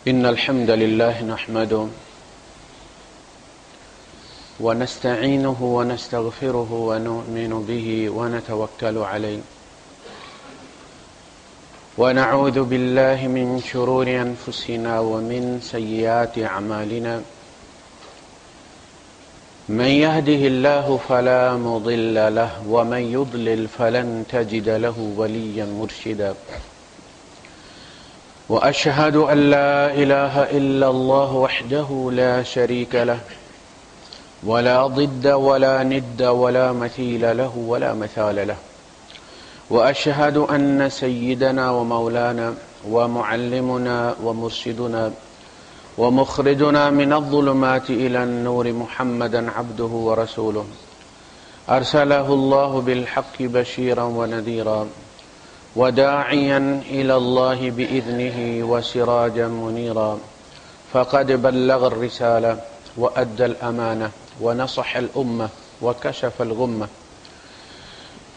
إن الحمد لله نحمده ونستعينه ونستغفره ونؤمن به ونتوكل عليه ونعوذ بالله من شرور أنفسنا ومن سيئات أعمالنا من يهده الله فلا مضل له ومن يضلل فلن تجد له وليا مرشدا وأشهد أن لا إله إلا الله وحده لا شريك له ولا ضد ولا ند ولا مثيل له ولا مثال له وأشهد أن سيدنا ومولانا ومعلمنا ومرشدنا ومخرجنا من الظلمات إلى النور محمدا عبده ورسوله أرسله الله بالحق بشيرا ونذيرا وداعيا إلى الله بإذنه وسراجا منيرا فقد بلغ الرسالة وأدى الأمانة ونصح الأمة وكشف الغمة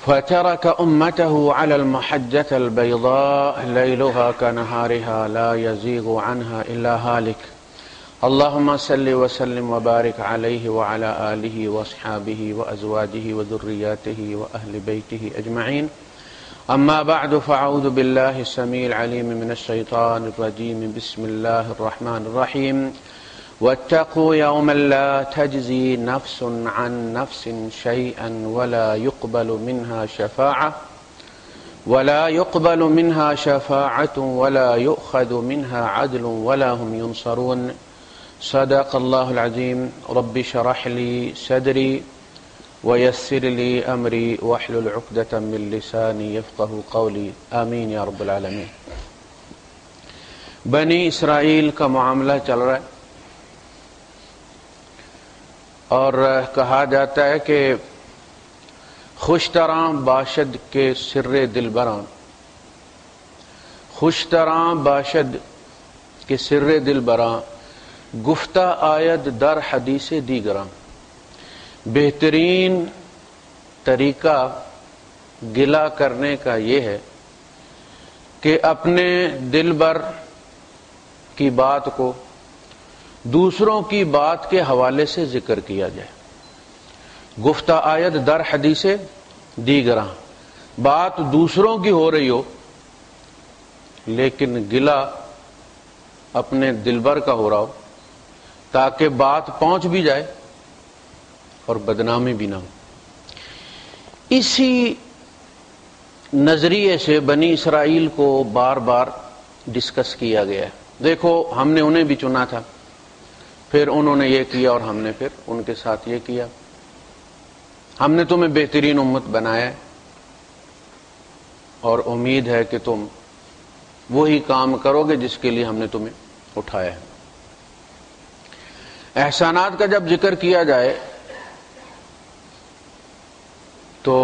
فترك أمته على المحجة البيضاء ليلها كنهارها لا يزيغ عنها إلا هالك اللهم صل وسلم وبارك عليه وعلى آله وأصحابه وأزواجه وذرياته وأهل بيته أجمعين أما بعد فأعوذ بالله السميع العليم من الشيطان الرجيم بسم الله الرحمن الرحيم واتقوا يوما لا تجزي نفس عن نفس شيئا ولا يقبل منها شفاعة ولا يؤخذ منها عدل ولا هم ينصرون صدق الله العظيم رب اشرح لي صدري ويسر لي أمري واحلل عقدة من لساني يفقه قولي آمین یا رب العالمین۔ بنی اسرائیل کا معاملہ چل رہا ہے اور کہا جاتا ہے کہ خوش طرح باشد کے سر دلبراں، خوش طرح باشد کے سر دلبراں گفتہ آید در حدیث دیگراں۔ بہترین طریقہ گلہ کرنے کا یہ ہے کہ اپنے دلبر کی بات کو دوسروں کی بات کے حوالے سے ذکر کیا جائے۔ گفتہ آیت در حدیث دیگراں، بات دوسروں کی ہو رہی ہو لیکن گلہ اپنے دلبر کا ہو رہا ہو تاکہ بات پہنچ بھی جائے اور بدنامی بھی نہ ہو۔ اسی نظریے سے بنی اسرائیل کو بار بار ڈسکس کیا گیا ہے۔ دیکھو ہم نے انہیں بھی چنا تھا، پھر انہوں نے یہ کیا اور ہم نے پھر ان کے ساتھ یہ کیا۔ ہم نے تمہیں بہترین امت بنایا ہے اور امید ہے کہ تم وہی کام کرو گے جس کے لیے ہم نے تمہیں اٹھایا ہے۔ احسانات کا جب ذکر کیا جائے تو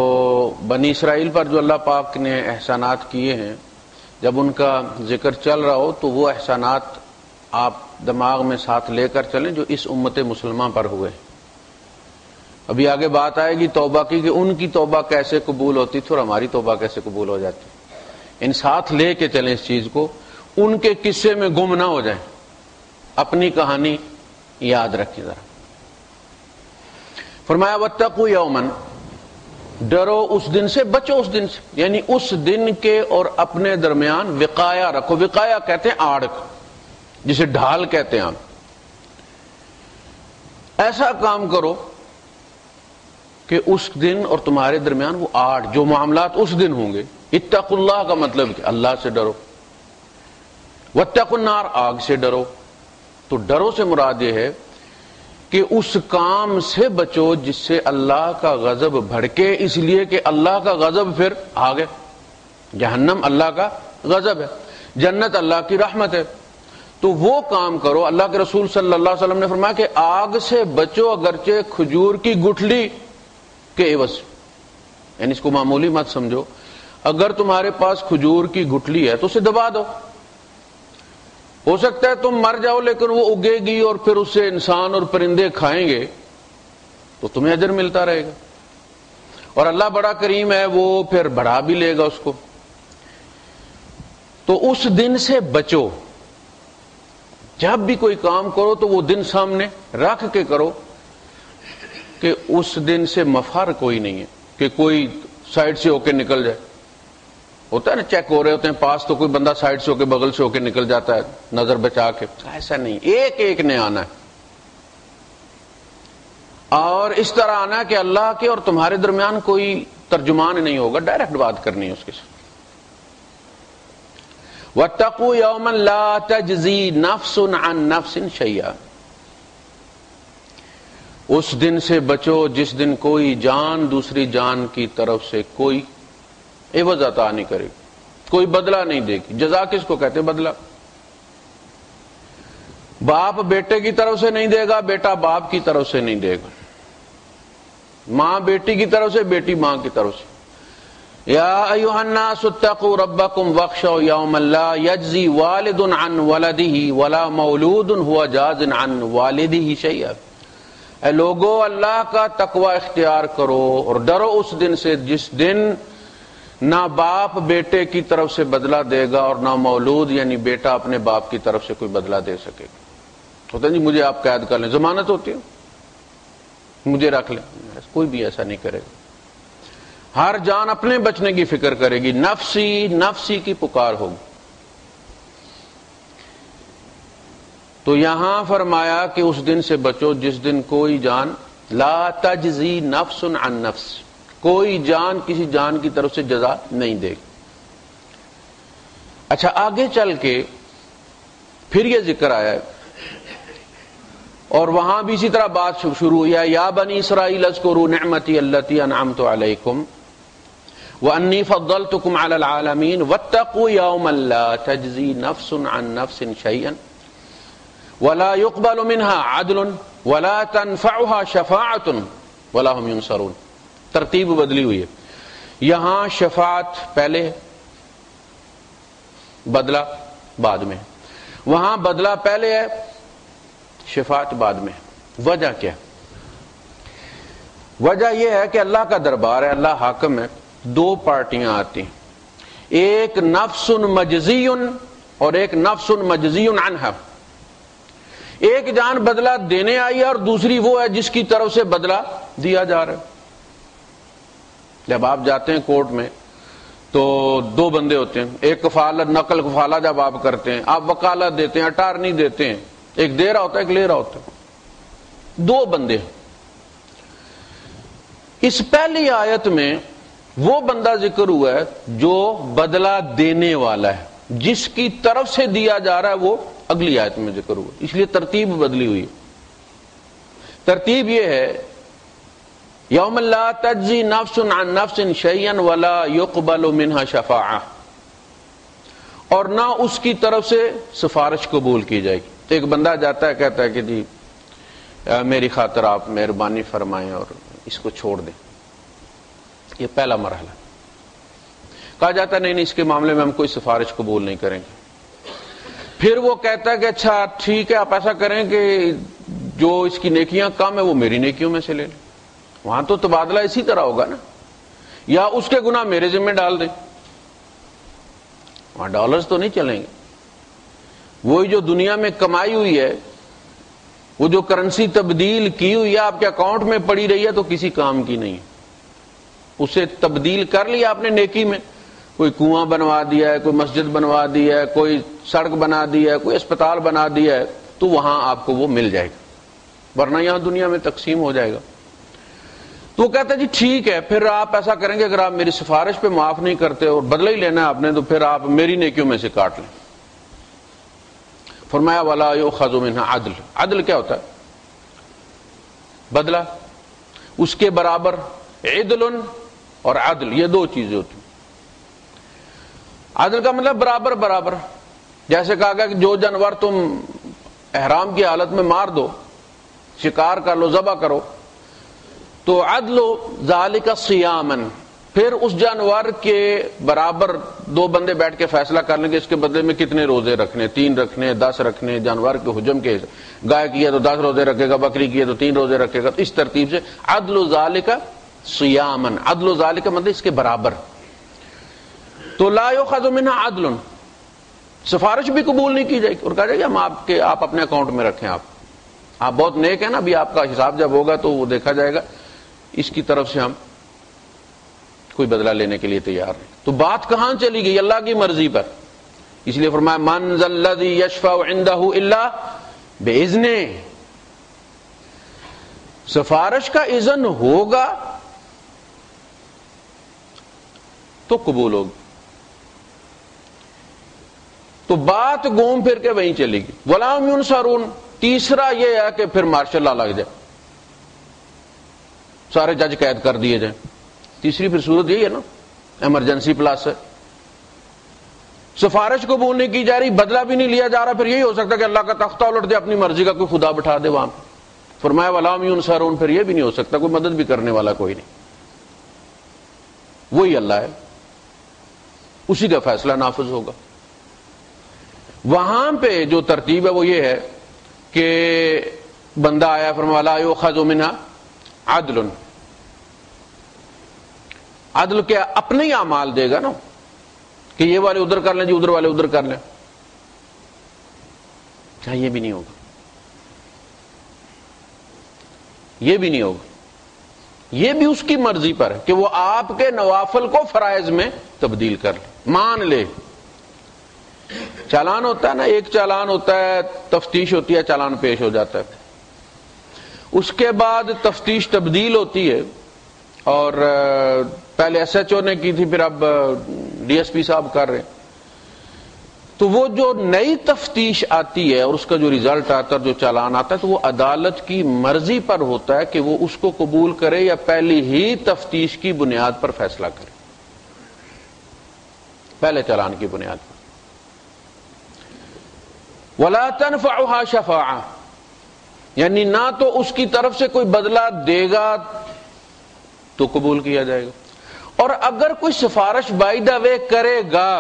بنی اسرائیل پر جو اللہ پاک نے احسانات کیے ہیں جب ان کا ذکر چل رہا ہو تو وہ احسانات آپ دماغ میں ساتھ لے کر چلیں جو اس امت مسلمہ پر ہوئے۔ ابھی آگے بات آئے گی توبہ کی کہ ان کی توبہ کیسے قبول ہوتی تھی اور ہماری توبہ کیسے قبول ہو جاتی۔ ان ساتھ لے کے چلیں اس چیز کو، ان کے قصے میں گم نہ ہو جائیں، اپنی کہانی یاد رکھیں ذرا۔ فرمایا واتقوا یوما، ڈرو اس دن سے، بچو اس دن سے، یعنی اس دن کے اور اپنے درمیان وقایہ رکھو۔ وقایہ کہتے ہیں آڑ، جسے ڈھال کہتے ہیں۔ آپ ایسا کام کرو کہ اس دن اور تمہارے درمیان وہ آڑ، جو معاملات اس دن ہوں گے۔ اتقوا اللہ کا مطلب کہ اللہ سے ڈرو، واتقوا النار، آگ سے ڈرو۔ تو ڈرو سے مراد یہ ہے کہ اس کام سے بچو جس سے اللہ کا غضب بھڑکے، اس لیے کہ اللہ کا غضب پھر آگے، جہنم اللہ کا غضب ہے، جنت اللہ کی رحمت ہے۔ تو وہ کام کرو۔ اللہ کے رسول صلی اللہ علیہ وسلم نے فرمایا کہ آگ سے بچو اگرچہ کھجور کی گٹھلی کے عوض، یعنی اس کو معمولی مت سمجھو۔ اگر تمہارے پاس کھجور کی گٹھلی ہے تو اسے دبا دو، ہو سکتا ہے تم مر جاؤ لیکن وہ اگے گی اور پھر اسے انسان اور پرندے کھائیں گے تو تمہیں اجر ملتا رہے گا، اور اللہ بڑا کریم ہے، وہ پھر بڑھا بھی لے گا اس کو۔ تو اس دن سے بچو جب بھی کوئی کام کرو تو وہ دن سامنے رکھ کے کرو کہ اس دن سے مفر کوئی نہیں ہے کہ کوئی سائڈ سے ہو کے نکل جائے. ہوتا ہے نا چیک ہو رہے ہوتے ہیں پاس تو کوئی بندہ سائڈ سے ہو کے بغل سے ہو کے نکل جاتا ہے نظر بچا کے. ایسا نہیں, ایک ایک نے آنا ہے اور اس طرح آنا کہ اللہ کے اور تمہارے درمیان کوئی ترجمان نہیں ہوگا, ڈائریکٹ بات کرنی ہے اس کے ساتھ. وَاتَّقُوا يَوْمًا لَا تَجْزِي نَفْسٌ عَن نَفْسٍ شَيْئًا, اس دن سے بچو جس دن کوئی جان دوسری جان کی طرف سے کوئی عوض عطا نہیں کرے گی, کوئی بدلہ نہیں دے گی. جزا کس کو کہتے بدلہ؟ باپ بیٹے کی طرف سے نہیں دے گا, بیٹا باپ کی طرف سے نہیں دے گا, ماں بیٹی کی طرف سے, بیٹی ماں کی طرف سے. یا ایھا الناس اتقوا ربکم واخشوا یوما لا یجزی والد عن ولدہ ولا مولود هو جاز عن والدہ شیئا, اے لوگو اللہ کا تقوی اختیار کرو اور ڈرو اس دن سے جس دن نہ باپ بیٹے کی طرف سے بدلہ دے گا اور نہ مولود یعنی بیٹا اپنے باپ کی طرف سے کوئی بدلہ دے سکے گا. ہوتا ہے جی مجھے آپ قید کر لیں, ضمانت ہوتی ہے, مجھے رکھ لیں, کوئی بھی ایسا نہیں کرے گا. ہر جان اپنے بچنے کی فکر کرے گی, نفسی نفسی کی پکار ہوگی. تو یہاں فرمایا کہ اس دن سے بچو جس دن کوئی جان لا تجزی نفس عن نفس, کوئی جان کسی جان کی طرف سے جزا نہیں دے گی. اچھا آگے چل کے پھر یہ ذکر آیا ہے اور وہاں بھی اسی طرح بات شروع ہوئی ہے, یا بنی اسرائیل اذکروا نعمتی التی انعمت علیکم وانی فضلتکم علی العالمین واتقوا یوما لا تجزی نفس عن نفس شیئا ولا يقبل منها عدل ولا تنفعها شفاعة ولا هم ينصرون. ترتیب بدلی ہوئی ہے, یہاں شفاعت پہلے بدلہ بعد میں, وہاں بدلہ پہلے ہے شفاعت بعد میں. وجہ کیا؟ وجہ یہ ہے کہ اللہ کا دربار ہے, اللہ حاکم ہے, دو پارٹیاں آتی ہیں, ایک نفس مجزی اور ایک نفس مجزی عنہا. ایک جان بدلہ دینے آئی ہے اور دوسری وہ ہے جس کی طرف سے بدلہ دیا جا رہا ہے. جب آپ جاتے ہیں کورٹ میں تو دو بندے ہوتے ہیں, ایک کفالت نقل کفالہ جب آپ کرتے ہیں آپ وکالت دیتے ہیں, اٹارنی دیتے ہیں, ایک دے رہا ہوتا ہے ایک لے رہا ہوتا ہے, دو بندے. اس پہلی آیت میں وہ بندہ ذکر ہوا ہے جو بدلہ دینے والا ہے, جس کی طرف سے دیا جا رہا ہے وہ اگلی آیت میں ذکر ہوا, اس لیے ترتیب بدلی ہوئی. ترتیب یہ ہے یوم لا تجزی نفس عن نفس شیئا ولا يقبل منها شفاعہ, اور نہ اس کی طرف سے سفارش قبول کی جائے گی. تو ایک بندہ جاتا ہے کہتا ہے کہ جی میری خاطر آپ مہربانی فرمائیں اور اس کو چھوڑ دیں. یہ پہلا مرحلہ. کہا جاتا ہے نہیں اس کے معاملے میں ہم کوئی سفارش قبول نہیں کریں گے. پھر وہ کہتا ہے کہ اچھا ٹھیک ہے آپ ایسا کریں کہ جو اس کی نیکیاں کم ہے وہ میری نیکیوں میں سے لے لیں. وہاں تو تبادلہ اسی طرح ہوگا نا, یا اس کے گناہ میرے ذمہ ڈال دیں, وہاں ڈالرز تو نہیں چلیں گے. وہی جو دنیا میں کمائی ہوئی ہے, وہ جو کرنسی تبدیل کی ہوئی ہے آپ کے اکاؤنٹ میں پڑی رہی ہے تو کسی کام کی نہیں ہے. اسے تبدیل کر لیا آپ نے نیکی میں, کوئی کنواں بنوا دیا ہے, کوئی مسجد بنوا دی ہے, کوئی سڑک بنا دی ہے, کوئی اسپتال بنا دیا ہے, تو وہاں آپ کو وہ مل جائے گا, ورنہ یہاں دنیا میں تقسیم ہو جائے گا. تو وہ کہتا ہے جی ٹھیک ہے پھر آپ ایسا کریں گے اگر آپ میری سفارش پہ معاف نہیں کرتے اور بدلہ ہی لینا ہے آپ نے تو پھر آپ میری نیکیوں میں سے کاٹ لیں. فرمایا ولا یؤخذ منها عدل. عدل کیا ہوتا ہے؟ بدلہ. اس کے برابر عدل اور عدل یہ دو چیزیں ہوتی ہیں. عدل کا مطلب برابر برابر. جیسے کہا گیا کہ جو جانور تم احرام کی حالت میں مار دو, شکار کر لو, ذبح کرو, تو عدل ذالک صیاما, پھر اس جانور کے برابر دو بندے بیٹھ کے فیصلہ کر لیں گے اس کے بدلے میں کتنے روزے رکھنے, 3 رکھنے, 10 رکھنے, جانور کے حجم کے, گائے کی ہے تو 10 روزے رکھے گا, بکری کی ہے تو 3 روزے رکھے گا. اس ترتیب سے عدل ذالک صیاما, عدل ذالک مطلب اس کے برابر. تو لا یؤخذ منها عدل, سفارش بھی قبول نہیں کی جائے گی اور کہا جائے گا ہم آپ اپنے اکاؤنٹ میں رکھیں، آپ بہت نیک ہیں نا، ابھی آپ کا حساب جب ہوگا تو وہ دیکھا جائے گا، اس کی طرف سے ہم کوئی بدلہ لینے کے لیے تیار نہیں۔ تو بات کہاں چلی گئی؟ اللہ کی مرضی پر۔ اس لیے فرمایا من ذا الذی یشفع عندہ الا باذنہ، سفارش کا اذن ہوگا تو قبول ہوگی۔ تو بات گھوم پھر کے وہیں چلے گی۔ وَلَا هُمْ يُنصَرُونَ، تیسرا یہ ہے کہ پھر مارشل لا لگ جائے، سارے جج قید کر دیے جائیں۔ تیسری پھر صورت یہی ہے نا، ایمرجنسی پلاس ہے، سفارش قبول نہیں کی جا رہی، بدلہ بھی نہیں لیا جا رہا، پھر یہی ہو سکتا کہ اللہ کا تختہ الٹ دے، اپنی مرضی کا کوئی خدا بٹھا دے وہاں پہ۔ فرمایا وَلَا هُمْ يُنصَرُونَ، پھر یہ بھی نہیں ہو سکتا، کوئی مدد بھی کرنے والا کوئی نہیں، وہی اللہ ہے، اسی کا فیصلہ نافذ ہوگا۔ وہاں پہ جو ترتیب ہے وہ یہ ہے کہ بندہ آیا فرمایا لا یؤخذ منها عدل، عدل کیا؟ اپنے ہی اعمال دے گا نا، کہ یہ والے ادھر کر لیں جی، ادھر والے ادھر کر لیں، کیا یہ بھی نہیں ہوگا؟ یہ بھی نہیں ہوگا، یہ بھی اس کی مرضی پر ہے کہ وہ آپ کے نوافل کو فرائض میں تبدیل کر لے، مان لے۔ چالان ہوتا ہے نا، ایک چالان ہوتا ہے، تفتیش ہوتی ہے، چالان پیش ہو جاتا ہے، اس کے بعد تفتیش تبدیل ہوتی ہے، اور پہلے ایس ایچ او نے کی تھی، پھر اب ڈی ایس پی صاحب کر رہے ہیں، تو وہ جو نئی تفتیش آتی ہے اور اس کا جو ریزلٹ آتا ہے، جو چالان آتا ہے، تو وہ عدالت کی مرضی پر ہوتا ہے کہ وہ اس کو قبول کرے یا پہلی ہی تفتیش کی بنیاد پر فیصلہ کرے، پہلے چالان کی بنیاد پر۔ وَلَا تَنْفَعُهَا شَفَاعَةٌ، یعنی نہ تو اس کی طرف سے کوئی بدلہ دے گا تو قبول کیا جائے گا، اور اگر کوئی سفارش بائی دا وے کرے گا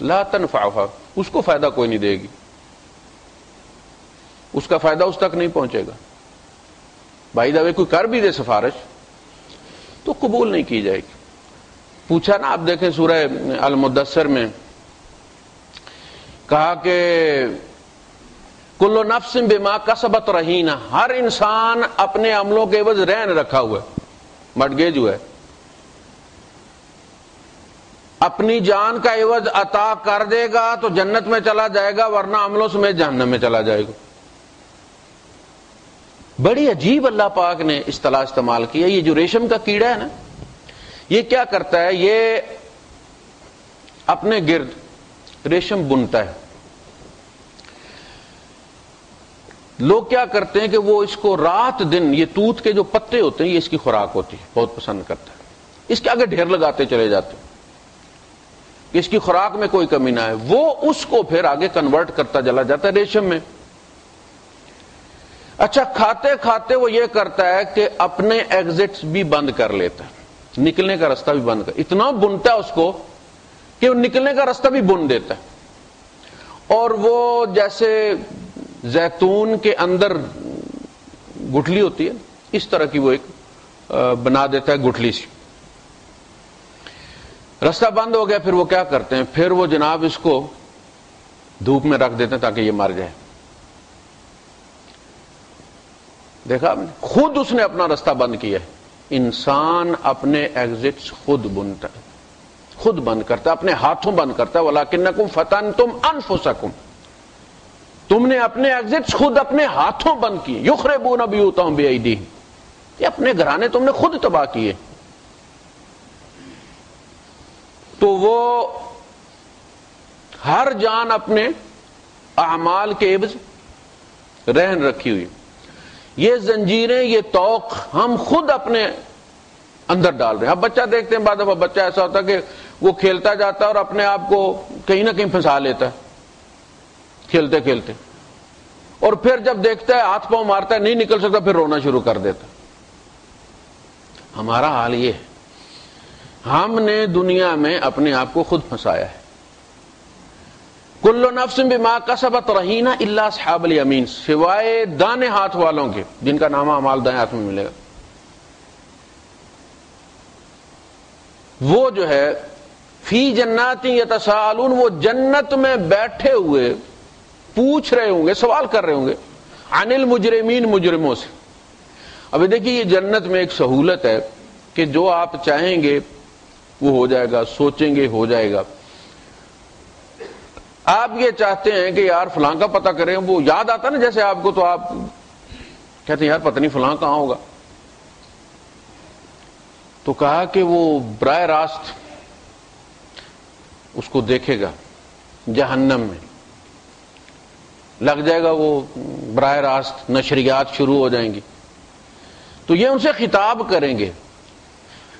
لا تنفعها، اس کو فائدہ کوئی نہیں دے گی، اس کا فائدہ اس تک نہیں پہنچے گا۔ بائی دا وے کوئی کر بھی دے سفارش تو قبول نہیں کی جائے گی۔ پوچھا نا، آپ دیکھیں سورہ المدثر میں کہا کہ کل نفس بما کسبت رہینہ، ہر انسان اپنے عملوں کے عوض رہن رکھا ہوا ہے، مٹگیج ہوا ہے، اپنی جان کا عوض عطا کر دے گا تو جنت میں چلا جائے گا، ورنہ عملوں سمیت جہنم میں چلا جائے گا۔ بڑی عجیب اللہ پاک نے اصطلاح استعمال کی ہے۔ یہ جو ریشم کا کیڑا ہے نا، یہ کیا کرتا ہے؟ یہ اپنے گرد ریشم بنتا ہے۔ لوگ کیا کرتے ہیں کہ وہ اس کو رات دن، یہ توت کے جو پتے ہوتے ہیں یہ اس کی خوراک ہوتی ہے، بہت پسند کرتا ہے، اس کے آگے ڈھیر لگاتے چلے جاتے ہیں کہ اس کی خوراک میں کوئی کمی نہ ہے۔ وہ اس کو پھر آگے کنورٹ کرتا چلا جاتا ہے ریشم میں۔ اچھا، کھاتے کھاتے وہ یہ کرتا ہے کہ اپنے ایگزٹس بھی بند کر لیتا ہے، نکلنے کا راستہ بھی بند کر، اتنا بنتا ہے اس کو کہ وہ نکلنے کا راستہ بھی بن دیتا ہے، اور وہ جیسے زیتون کے اندر گٹھلی ہوتی ہے اس طرح کی وہ ایک بنا دیتا ہے گٹھلی سی۔ راستہ بند ہو گیا، پھر وہ کیا کرتے ہیں؟ پھر وہ جناب اس کو دھوپ میں رکھ دیتے ہیں تاکہ یہ مر جائے۔ دیکھا آپ نے، خود اس نے اپنا راستہ بند کیا ہے۔ انسان اپنے ایگزٹس خود بنتا ہے، خود بند کرتا ہے، اپنے ہاتھوں بند کرتا ہے۔ وَلَٰكِنَّكُمْ فَتَنْتُمْ أَنفُسَكُمْ، تم نے اپنے ایگزٹس خود اپنے ہاتھوں بند کیے۔ يُخْرِبُونَ بِيُوتَهُمْ بِأَيْدِيهِمْ، یہ اپنے گھرانے تم نے خود تباہ کیے۔ تو وہ ہر جان اپنے اعمال کے عوض رہن رکھی ہوئی، یہ زنجیریں، یہ توق ہم خود اپنے اندر ڈال رہے ہیں۔ اب بچہ دیکھتے ہیں، بعد دفعہ بچہ ایسا ہوتا ہے کہ وہ کھیلتا جاتا ہے اور اپنے آپ کو کہیں نہ کہیں پھنسا لیتا ہے کھیلتے کھیلتے، اور پھر جب دیکھتا ہے ہاتھ پاؤں مارتا ہے، نہیں نکل سکتا، پھر رونا شروع کر دیتا۔ ہمارا حال یہ ہے، ہم نے دنیا میں اپنے آپ کو خود پھنسایا ہے۔ کل نفس بما کسبت رہینہ الا اصحاب الیمین، سوائے دائیں ہاتھ والوں کے جن کا نامہ اعمال دائیں ہاتھ میں ملے گا، وہ جو ہے فی جنات یتساءلون، وہ جنت میں بیٹھے ہوئے پوچھ رہے ہوں گے، سوال کر رہے ہوں گے، عن المجرمین، مجرموں سے۔ ابھی دیکھیے یہ جنت میں ایک سہولت ہے کہ جو آپ چاہیں گے وہ ہو جائے گا، سوچیں گے ہو جائے گا۔ آپ یہ چاہتے ہیں کہ یار فلاں کا پتہ کریں، وہ یاد آتا نا جیسے آپ کو، تو آپ کہتے ہیں یار پتہ نہیں فلاں کہاں ہوگا، تو کہا کہ وہ براہ راست اس کو دیکھے گا جہنم میں، لگ جائے گا، وہ براہ راست نشریات شروع ہو جائیں گی، تو یہ ان سے خطاب کریں گے،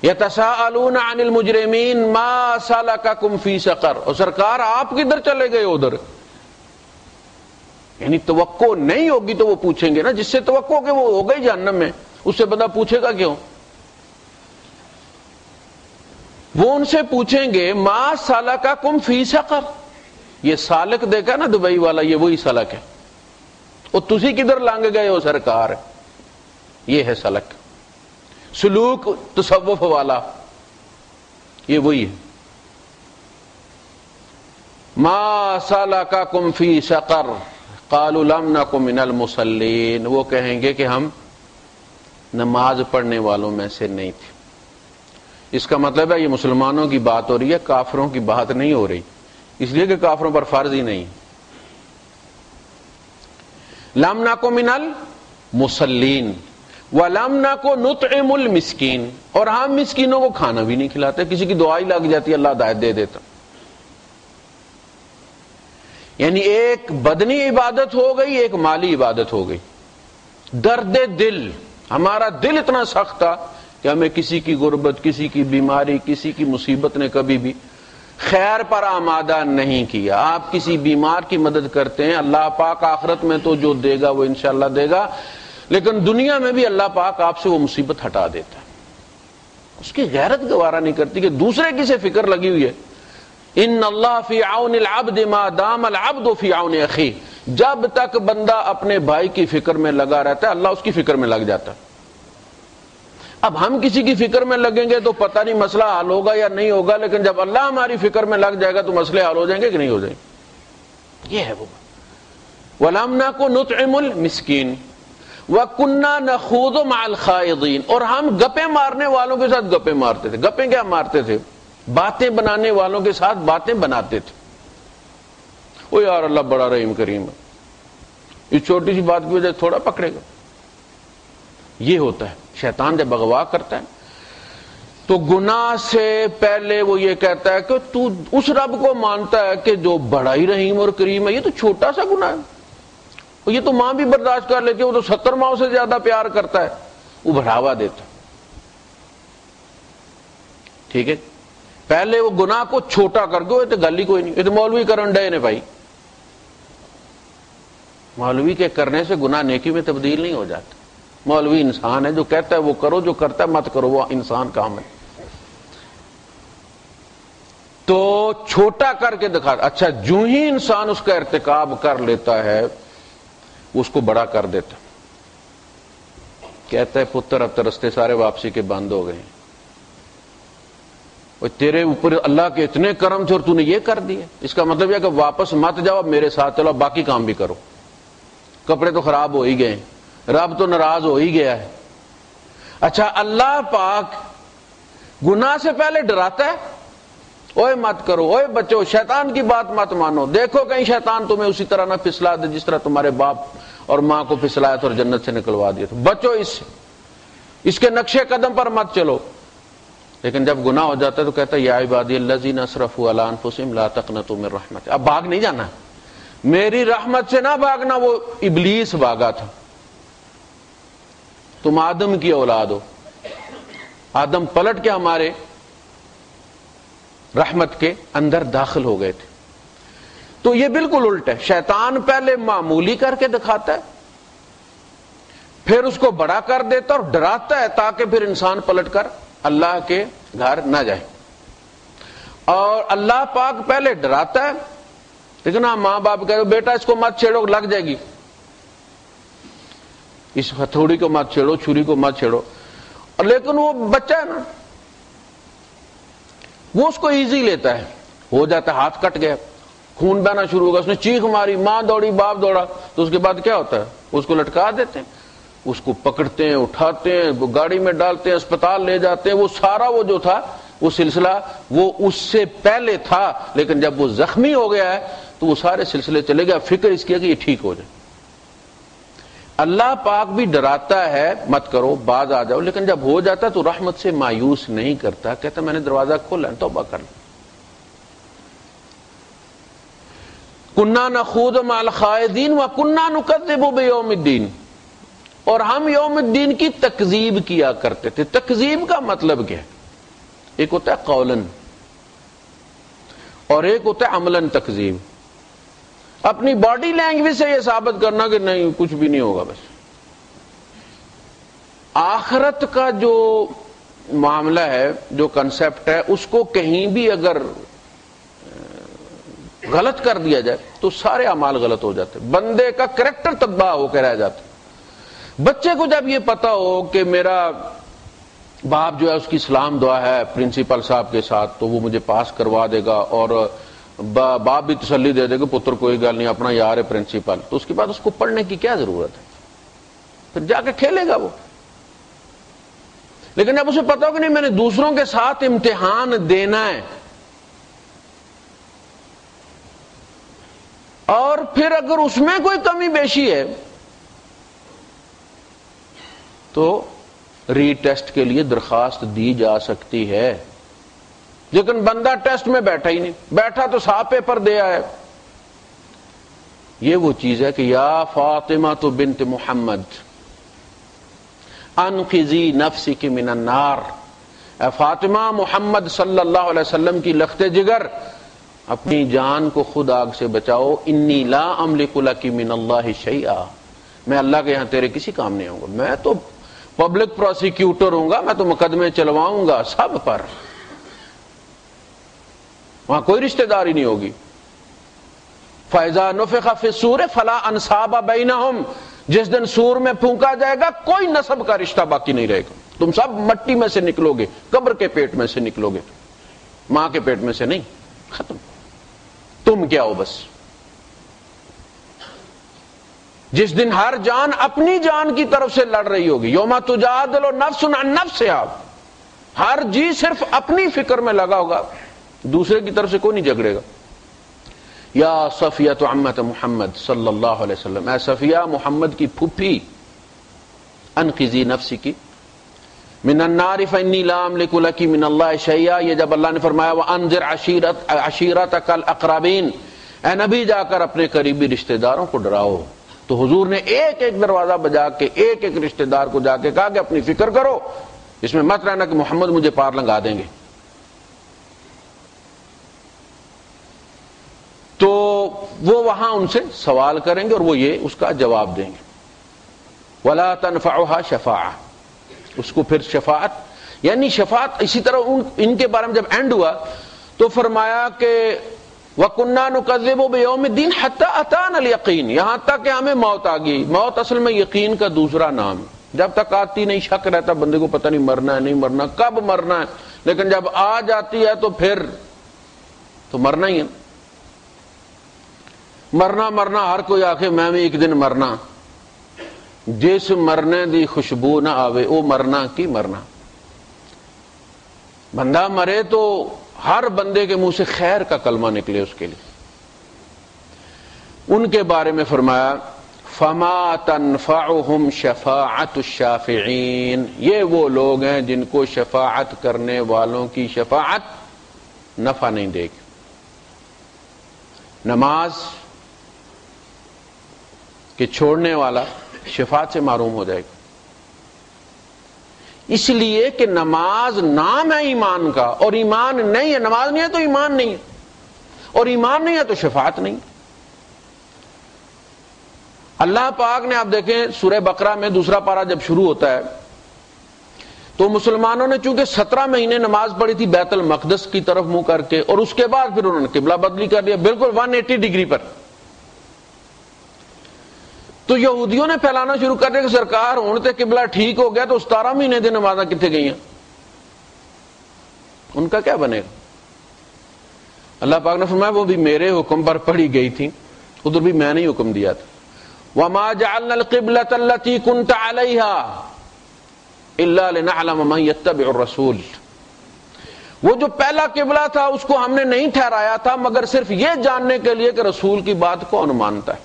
یتساءلون عن المجرمین ما سلککم فی سقر، اور سرکار آپ کدھر چلے گئے ادھر، یعنی توقع نہیں ہوگی تو وہ پوچھیں گے نا، جس سے توقع کہ وہ ہو گئی جہنم میں، اس سے بندہ پوچھے گا کیوں؟ وہ ان سے پوچھیں گے ما سلککم فی سقر، یہ سالک دیکھا نا دبئی والا، یہ وہی سلک ہے، اور تسی کدھر لنگ گئے ہو سرکار، یہ ہے سلک، سلوک تصوف والا یہ وہی ہے۔ ما سلککم فی سقر قالوا لم نک من المصلین، وہ کہیں گے کہ ہم نماز پڑھنے والوں میں سے نہیں تھے۔ اس کا مطلب ہے یہ مسلمانوں کی بات ہو رہی ہے، کافروں کی بات نہیں ہو رہی، اس لیے کہ کافروں پر فرض ہی نہیں۔ لم نک من المصلین وَلَمْ نَكُ نُطْعِمُ الْمِسْكِينَ، اور ہم مسکینوں کو کھانا بھی نہیں کھلاتے، کسی کی دعائی لگ جاتی ہے اللہ ہدایت دے دیتا۔ یعنی ایک بدنی عبادت ہو گئی، ایک مالی عبادت ہو گئی۔ درد دل، ہمارا دل اتنا سخت تھا کہ ہمیں کسی کی غربت، کسی کی بیماری، کسی کی مصیبت نے کبھی بھی خیر پر آمادہ نہیں کیا۔ آپ کسی بیمار کی مدد کرتے ہیں، اللہ پاک آخرت میں تو جو دے گا وہ انشاءاللہ دے گا، لیکن دنیا میں بھی اللہ پاک آپ سے وہ مصیبت ہٹا دیتا ہے۔ اس کی غیرت گوارا نہیں کرتی کہ دوسرے کی سے فکر لگی ہوئی ہے۔ ان اللہ فی عون العبد ما دام العبد فی عون اخیہ، جب تک بندہ اپنے بھائی کی فکر میں لگا رہتا ہے اللہ اس کی فکر میں لگ جاتا ہے۔ اب ہم کسی کی فکر میں لگیں گے تو پتہ نہیں مسئلہ حل ہوگا یا نہیں ہوگا، لیکن جب اللہ ہماری فکر میں لگ جائے گا تو مسئلے حل ہو جائیں گے کہ نہیں ہو جائیں گے۔ یہ ہے وہ وَلَمْ نَكُ نُطْعِمُ الْمِسْكِينَ وَكُنَّا نَخُوضُ مَعَ الْخَائِضِينَ، اور ہم گپیں مارنے والوں کے ساتھ گپیں مارتے تھے۔ گپیں کیا مارتے تھے؟ باتیں بنانے والوں کے ساتھ باتیں بناتے تھے۔ او یار اللہ بڑا رحیم کریم ہے، اس چھوٹی سی بات کی وجہ سے تھوڑا پکڑے گا۔ یہ ہوتا ہے شیطان جب اغوا کرتا ہے تو گناہ سے پہلے وہ یہ کہتا ہے کہ تو اس رب کو مانتا ہے کہ جو بڑا ہی رحیم اور کریم ہے، یہ تو چھوٹا سا گناہ ہے، یہ تو ماں بھی برداشت کر لیتی ہے، وہ تو 70 ماؤں سے زیادہ پیار کرتا ہے، وہ بڑھاوا دیتا ہے۔ ٹھیک ہے، پہلے وہ گناہ کو چھوٹا کر کے، یہ تو گل ہی کوئی نہیں، یہ تو مولوی کرن ڈے نے بھائی۔ مولوی کے کرنے سے گناہ نیکی میں تبدیل نہیں ہو جاتا۔ مولوی انسان ہے، جو کہتا ہے وہ کرو، جو کرتا ہے مت کرو، وہ انسان کام ہے۔ تو چھوٹا کر کے دکھا، اچھا جو ہی انسان اس کا ارتکاب کر لیتا ہے اس کو بڑا کر دیتا، کہتا ہے پتر اب تو رستے سارے واپسی کے بند ہو گئے ہیں، تیرے اوپر اللہ کے اتنے کرم تھے اور تو نے یہ کر دیا۔ اس کا مطلب یہ کہ واپس مت جاؤ، میرے ساتھ چلو، باقی کام بھی کرو۔ کپڑے تو خراب ہو ہی گئے، رب تو ناراض ہو ہی گیا ہے۔ اچھا اللہ پاک گناہ سے پہلے ڈراتا ہے، اوے مت کرو، اوے بچو شیطان کی بات مت مانو، دیکھو کہیں شیطان تمہیں اسی طرح نہ پھسلا دے جس طرح تمہارے باپ اور ماں کو پھسلایا تھا اور جنت سے نکلوا دیا تھا، بچو اس سے، اس کے نقشے قدم پر مت چلو۔ لیکن جب گناہ ہو جاتا ہے تو کہتا ہے یا عبادی الذین اسرفوا علی انفسہم لا تقنطوا من رحمت، اب بھاگ نہیں جانا، میری رحمت سے نہ بھاگنا۔ وہ ابلیس بھاگا تھا، تم آدم کی اولاد ہو، آدم پلٹ کے ہمارے رحمت کے اندر داخل ہو گئے تھے۔ تو یہ بالکل الٹ ہے، شیطان پہلے معمولی کر کے دکھاتا ہے، پھر اس کو بڑا کر دیتا اور ڈراتا ہے تاکہ پھر انسان پلٹ کر اللہ کے گھر نہ جائے۔ اور اللہ پاک پہلے ڈراتا ہے، لیکن ہاں ماں باپ کہہ رہے بیٹا اس کو مت چھیڑو لگ جائے گی، اس ہتھوڑی کو مت چھیڑو، چھری کو مت چھیڑو، لیکن وہ بچہ ہے نا، وہ اس کو ایزی لیتا ہے، ہو جاتا ہے ہاتھ کٹ گیا، خون بہنا شروع ہوگا، اس نے چیخ ماری، ماں دوڑی باپ دوڑا، تو اس کے بعد کیا ہوتا ہے؟ اس کو لٹکا دیتے ہیں، اس کو پکڑتے ہیں، اٹھاتے ہیں، گاڑی میں ڈالتے ہیں، اسپتال لے جاتے ہیں۔ وہ سارا وہ جو تھا وہ سلسلہ وہ اس سے پہلے تھا، لیکن جب وہ زخمی ہو گیا ہے تو وہ سارے سلسلے چلے گئے، فکر اس کی ہے کہ یہ ٹھیک ہو جائے۔ اللہ پاک بھی ڈراتا ہے مت کرو، باز آ جاؤ، لیکن جب ہو جاتا تو رحمت سے مایوس نہیں کرتا، کہتا میں نے دروازہ کھولا ہے، توبہ کر لو۔ کنا نخوض مع الخائضین وکنا نکذب بیوم الدین، اور ہم یوم الدین کی تکذیب کیا کرتے تھے۔ تکذیب کا مطلب کیا ہے؟ ایک ہوتا ہے قولاً اور ایک ہوتا ہے عملاً تکذیب۔ اپنی باڈی لینگویج سے یہ ثابت کرنا کہ نہیں کچھ بھی نہیں ہوگا بس۔ آخرت کا جو معاملہ ہے، جو کنسپٹ ہے، اس کو کہیں بھی اگر غلط کر دیا جائے تو سارے اعمال غلط ہو جاتے، بندے کا کریکٹر تباہ ہو کے رہ جاتا۔ بچے کو جب یہ پتا ہو کہ میرا باپ جو ہے اس کی سلام دعا ہے پرنسپل صاحب کے ساتھ تو وہ مجھے پاس کروا دے گا، اور باپ بھی تسلی دے دے گا پتر کوئی گل نہیں اپنا یار ہے پرنسپل، تو اس کے بعد اس کو پڑھنے کی کیا ضرورت ہے؟ پھر جا کے کھیلے گا وہ۔ لیکن جب اسے پتا ہو کہ نہیں میں نے دوسروں کے ساتھ امتحان دینا ہے، اور پھر اگر اس میں کوئی کمی بیشی ہے تو ری ٹیسٹ کے لیے درخواست دی جا سکتی ہے۔ لیکن بندہ ٹیسٹ میں بیٹھا ہی نہیں، بیٹھا تو صاف پیپر دے آئے۔ یہ وہ چیز ہے کہ یا فاطمہ تو بنت محمد انقذی نفسک من النار، اے فاطمہ محمد صلی اللہ علیہ وسلم کی لخت جگر، اپنی جان کو خود آگ سے بچاؤ۔ انی لا املک لک من اللہ شیئا، میں اللہ کے یہاں تیرے کسی کام نہیں آؤں گا، میں تو پبلک پروسیکیوٹر ہوں گا، میں تو مقدمے چلواؤں گا سب پر، وہاں کوئی رشتہ داری نہیں ہوگی۔ فَإِذَا نُفِخَ فِي الصُّورِ فَلَا أَنْسَابَ بَيْنَهُمْ، جس دن سور میں پھونکا جائے گا کوئی نسب کا رشتہ باقی نہیں رہے گا، تم سب مٹی میں سے نکلو گے، قبر کے پیٹ میں سے نکلو گے، ماں کے پیٹ میں سے نہیں، ختم۔ تم کیا ہو بس؟ جس دن ہر جان اپنی جان کی طرف سے لڑ رہی ہوگی، یوم تجادل نفس عن نفسہا، ہر جی صرف اپنی فکر میں لگا ہوگا، دوسرے کی طرف سے کوئی نہیں جھگڑے گا۔ یا صفیہ عمت محمد صلی اللہ علیہ وسلم، اے صفیہ محمد کی پھوپھی، انقذی نفسی کی من النار فانی لا املک لک من اللہ شیئا، یہ جب اللہ نے فرمایا وانذر عشیرتک الاقربین، اے نبی جا کر اپنے قریبی رشتہ داروں کو ڈراؤ، تو حضور نے ایک ایک دروازہ بجا کے ایک ایک رشتہ دار کو جا کے کہا کہ اپنی فکر کرو، اس میں مت رہنا کہ محمد مجھے پار لنگا دیں گے۔ تو وہ وہاں ان سے سوال کریں گے اور وہ یہ اس کا جواب دیں گے۔ ولا تنفعها شفاعہ، اس کو پھر شفاعت، یعنی شفاعت اسی طرح ان کے بارے میں جب اینڈ ہوا تو فرمایا کہ وَكُنَّا نُكَذِّبُ بِيَوْمِ الدِّينِ حَتَّى أَتَانَا الْيَقِينُ، یہاں تک کہ ہمیں موت آ گئی۔ موت اصل میں یقین کا دوسرا نام ہے، جب تک آتی نہیں شک رہتا بندے کو پتہ نہیں مرنا ہے نہیں مرنا، کب مرنا ہے، لیکن جب آ جاتی ہے تو پھر تو مرنا ہی ہے۔ مرنا ہر کوئی آخے میں بھی ایک دن مرنا، جس مرنے دی خوشبو نہ آوے وہ مرنا کی مرنا۔ بندہ مرے تو ہر بندے کے منہ سے خیر کا کلمہ نکلے اس کے لیے۔ ان کے بارے میں فرمایا فما تنفعهم شفاعت الشافعین، یہ وہ لوگ ہیں جن کو شفاعت کرنے والوں کی شفاعت نفع نہیں دے گی۔ نماز کہ چھوڑنے والا شفاعت سے محروم ہو جائے گا، اس لیے کہ نماز نام ہے ایمان کا، اور ایمان نہیں ہے، نماز نہیں ہے تو ایمان نہیں ہے، اور ایمان نہیں ہے تو شفاعت نہیں۔ اللہ پاک نے آپ دیکھیں سورہ بقرہ میں دوسرا پارہ جب شروع ہوتا ہے تو مسلمانوں نے چونکہ 17 مہینے نماز پڑھی تھی بیت المقدس کی طرف منہ کر کے، اور اس کے بعد پھر انہوں نے قبلہ بدلی کر دیا بالکل 180 ڈگری پر، تو یہودیوں نے پھیلانا شروع کر دیا کہ سرکار ہوں تے قبلہ ٹھیک ہو گیا تو 17 مہینے دی نمازاں کتنے گئی ہیں، ان کا کیا بنے گا؟ اللہ پاک نے فرمایا وہ بھی میرے حکم پر پڑھی گئی تھی، ادھر بھی میں نے ہی حکم دیا تھا. وَمَا جَعَلْنَا الْقِبْلَةَ الَّتِي كُنْتَ عَلَيْهَا إِلَّا لِنَعْلَمَ مَن يَتَّبِعُ الرَّسُولَ. وہ جو پہلا قبلہ تھا اس کو ہم نے نہیں ٹھہرایا تھا مگر صرف یہ جاننے کے لیے کہ رسول کی بات کون مانتا ہے.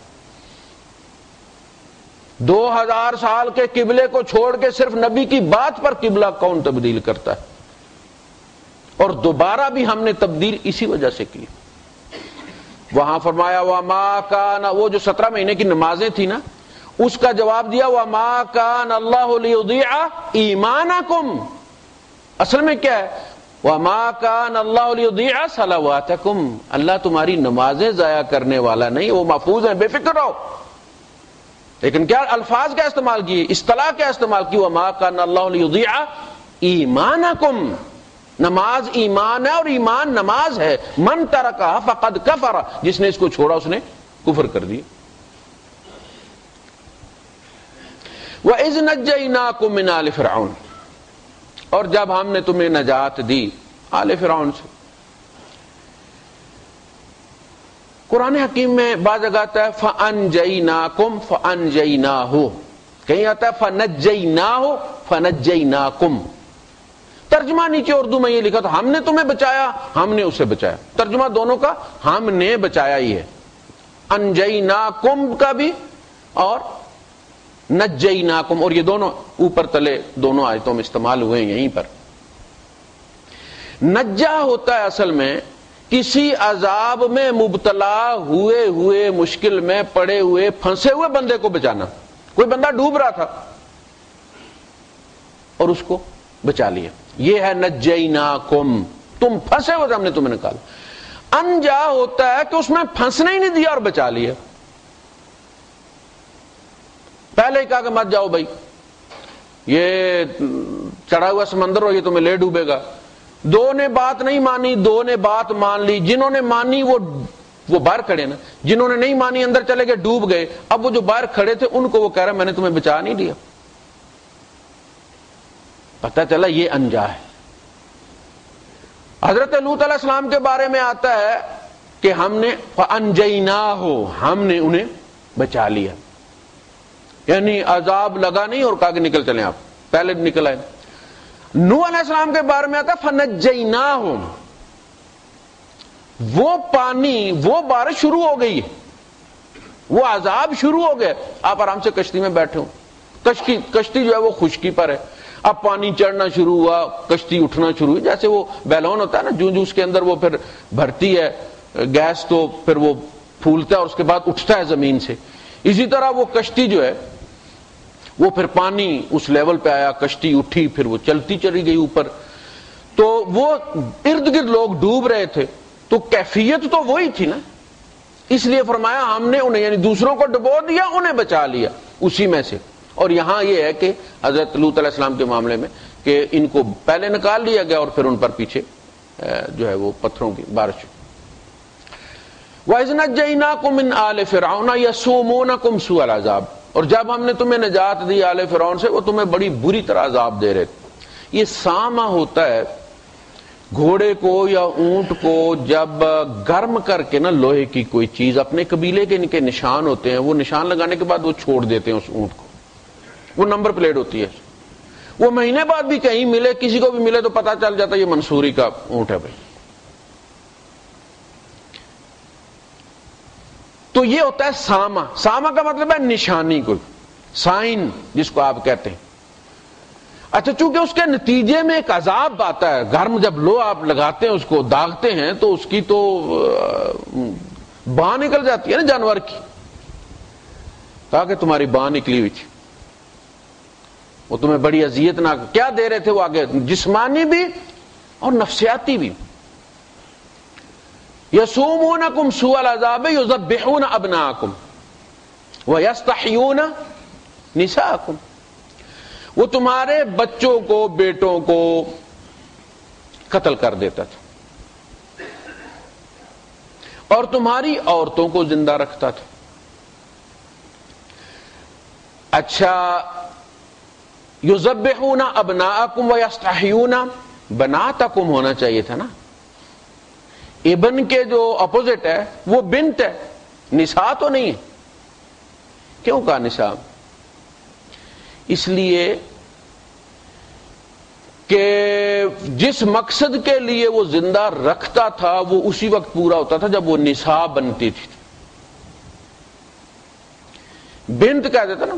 2000 سال کے قبلے کو چھوڑ کے صرف نبی کی بات پر قبلہ کون تبدیل کرتا ہے؟ اور دوبارہ بھی ہم نے تبدیل اسی وجہ سے کی. وہاں فرمایا وَمَا كَانَ، وہ جو 17 مہینے کی نمازیں تھی نا، اس کا جواب دیا وَمَا كَانَ اللَّهُ لِيُضِيعَ إِيمَانَكُمْ. اصل میں کیا ہے؟ وَمَا كَانَ اللَّهُ لِيُضِيعَ صَلَوَاتَكُمْ. اللہ تمہاری نمازیں ضائع کرنے والا نہیں، وہ محفوظ ہیں، بے فکر رہو. لیکن کیا الفاظ کیا استعمال کیے، اصطلاح کیا استعمال کی؟ وَمَا كَانَ اللَّهُ لِيُضِيعَ إِيمَانَكُمْ. نماز ایمان ہے اور ایمان نماز ہے. من ترکہ فقد کفر، جس نے اس کو چھوڑا اس نے کفر کر دیا. وَإِذْ نَجَّيْنَاكُمْ مِنْ آلِ فِرْعَوْنَ، اور جب ہم نے تمہیں نجات دی آل فرعون سے. قرآن حکیم میں بعض جگہ آتا ہے فَأَنْجَيْنَاكُمْ فَأَنْجَيْنَاهُ، کہیں آتا ہے فَنَجَّيْنَاهُ فَنَجَّيْنَاكُمْ. ترجمہ نیچے اردو میں یہ لکھا تھا ہم نے تمہیں بچایا، ہم نے اسے بچایا. ترجمہ دونوں کا ہم نے بچایا ہی ہے، انجیناکم کا بھی اور نجیناکم، اور یہ دونوں اوپر تلے دونوں آیتوں میں استعمال ہوئے ہیں. یہیں پر نجا ہوتا ہے اصل میں کسی عذاب میں مبتلا ہوئے مشکل میں پڑے ہوئے پھنسے ہوئے بندے کو بچانا. کوئی بندہ ڈوب رہا تھا اور اس کو بچا لیا، یہ ہے نجیناکم. تم پھنسے ہوئے تھے، ہم نے تمہیں نکالا. انجا ہوتا ہے کہ اس میں پھنسنے ہی نہیں دیا اور بچا لیا. پہلے ہی کہا کہ مت جاؤ بھائی، یہ چڑھا ہوا سمندر اور یہ تمہیں لے ڈوبے گا. دو نے بات نہیں مانی، دو نے بات مان لی. جنہوں نے مانی وہ باہر کھڑے نا، جنہوں نے نہیں مانی اندر چلے گئے، ڈوب گئے. اب وہ جو باہر کھڑے تھے ان کو وہ کہہ رہا میں نے تمہیں بچا نہیں دیا. پتہ چلا یہ انجا ہے. حضرت لوط علیہ السلام کے بارے میں آتا ہے کہ ہم نے فَأَنْجَيْنَاهُ، ہم نے انہیں بچا لیا. یعنی عذاب لگا نہیں اور کہا کہ نکل چلیں، آپ پہلے نکل آئے. نوح علیہ السلام کے بارے میں آتا ہے فَنَجَّيْنَاهُ، وہ پانی، وہ بارش شروع ہو گئی، وہ عذاب شروع ہو گئے. آپ آرام سے کشتی میں بیٹھے ہوں، کشتی جو ہے وہ خشکی پر ہے. اب پانی چڑھنا شروع ہوا، کشتی اٹھنا شروع ہوئی. جیسے وہ بیلون ہوتا ہے نا، جو اس کے اندر وہ پھر بھرتی ہے گیس تو پھر وہ پھولتا ہے اور اس کے بعد اٹھتا ہے زمین سے. اسی طرح وہ کشتی جو ہے وہ پھر پانی اس لیول پہ آیا، کشتی اٹھی، پھر وہ چلتی چلی گئی اوپر. تو وہ ارد گرد لوگ ڈوب رہے تھے، تو کیفیت تو وہی تھی نا. اس لیے فرمایا ہم نے انہیں، یعنی دوسروں کو ڈبو دیا، انہیں بچا لیا اسی میں سے. اور یہاں یہ ہے کہ حضرت لوط علیہ السلام کے معاملے میں کہ ان کو پہلے نکال لیا گیا اور پھر ان پر پیچھے جو ہے وہ پتھروں کی بارش. وَإِذْ نَجَّيْنَاكُمْ مِنْ آلِ فِرْعَوْنَ يَسُومُونَكُمْ سُوءَ الْعَذَابِ، اور جب ہم نے تمہیں نجات دی آل فرعون سے، وہ تمہیں بڑی بری طرح عذاب دے رہے تھے. یہ سامہ ہوتا ہے گھوڑے کو یا اونٹ کو جب گرم کر کے نا لوہے کی کوئی چیز، اپنے قبیلے کے ان کے نشان ہوتے ہیں، وہ نشان لگانے کے بعد وہ چھوڑ دیتے ہیں اس اونٹ کو. وہ نمبر پلیٹ ہوتی ہے، وہ مہینے بعد بھی کہیں ملے، کسی کو بھی ملے تو پتا چل جاتا ہے یہ منصوری کا اونٹ ہے بھائی. تو یہ ہوتا ہے سامہ. سامہ کا مطلب ہے نشانی، کوئی سائن جس کو آپ کہتے ہیں. اچھا، چونکہ اس کے نتیجے میں ایک عذاب آتا ہے، گرم جب لو آپ لگاتے ہیں، اس کو داغتے ہیں تو اس کی تو باں نکل جاتی ہے نا جانور کی. کہا کہ تمہاری باں نکلی ہوئی تھی، وہ تمہیں بڑی اذیت نہ کیا دے رہے تھے وہ آگے، جسمانی بھی اور نفسیاتی بھی. یسومونکم سوء العذاب یذبحون ابناءکم ویستحیون نساءکم، وہ تمہارے بچوں کو، بیٹوں کو قتل کر دیتا تھا اور تمہاری عورتوں کو زندہ رکھتا تھا. اچھا، یذبحون ابناءکم ویستحیون بناتکم ہونا چاہیے تھا نا. ابن کے جو اپوزٹ ہے وہ بنت ہے، نساء تو نہیں ہے۔ کیوں کہا نساء؟ اس لیے کہ جس مقصد کے لیے وہ زندہ رکھتا تھا وہ اسی وقت پورا ہوتا تھا جب وہ نساء بنتی تھی۔ بنت کہہ دیتا نا،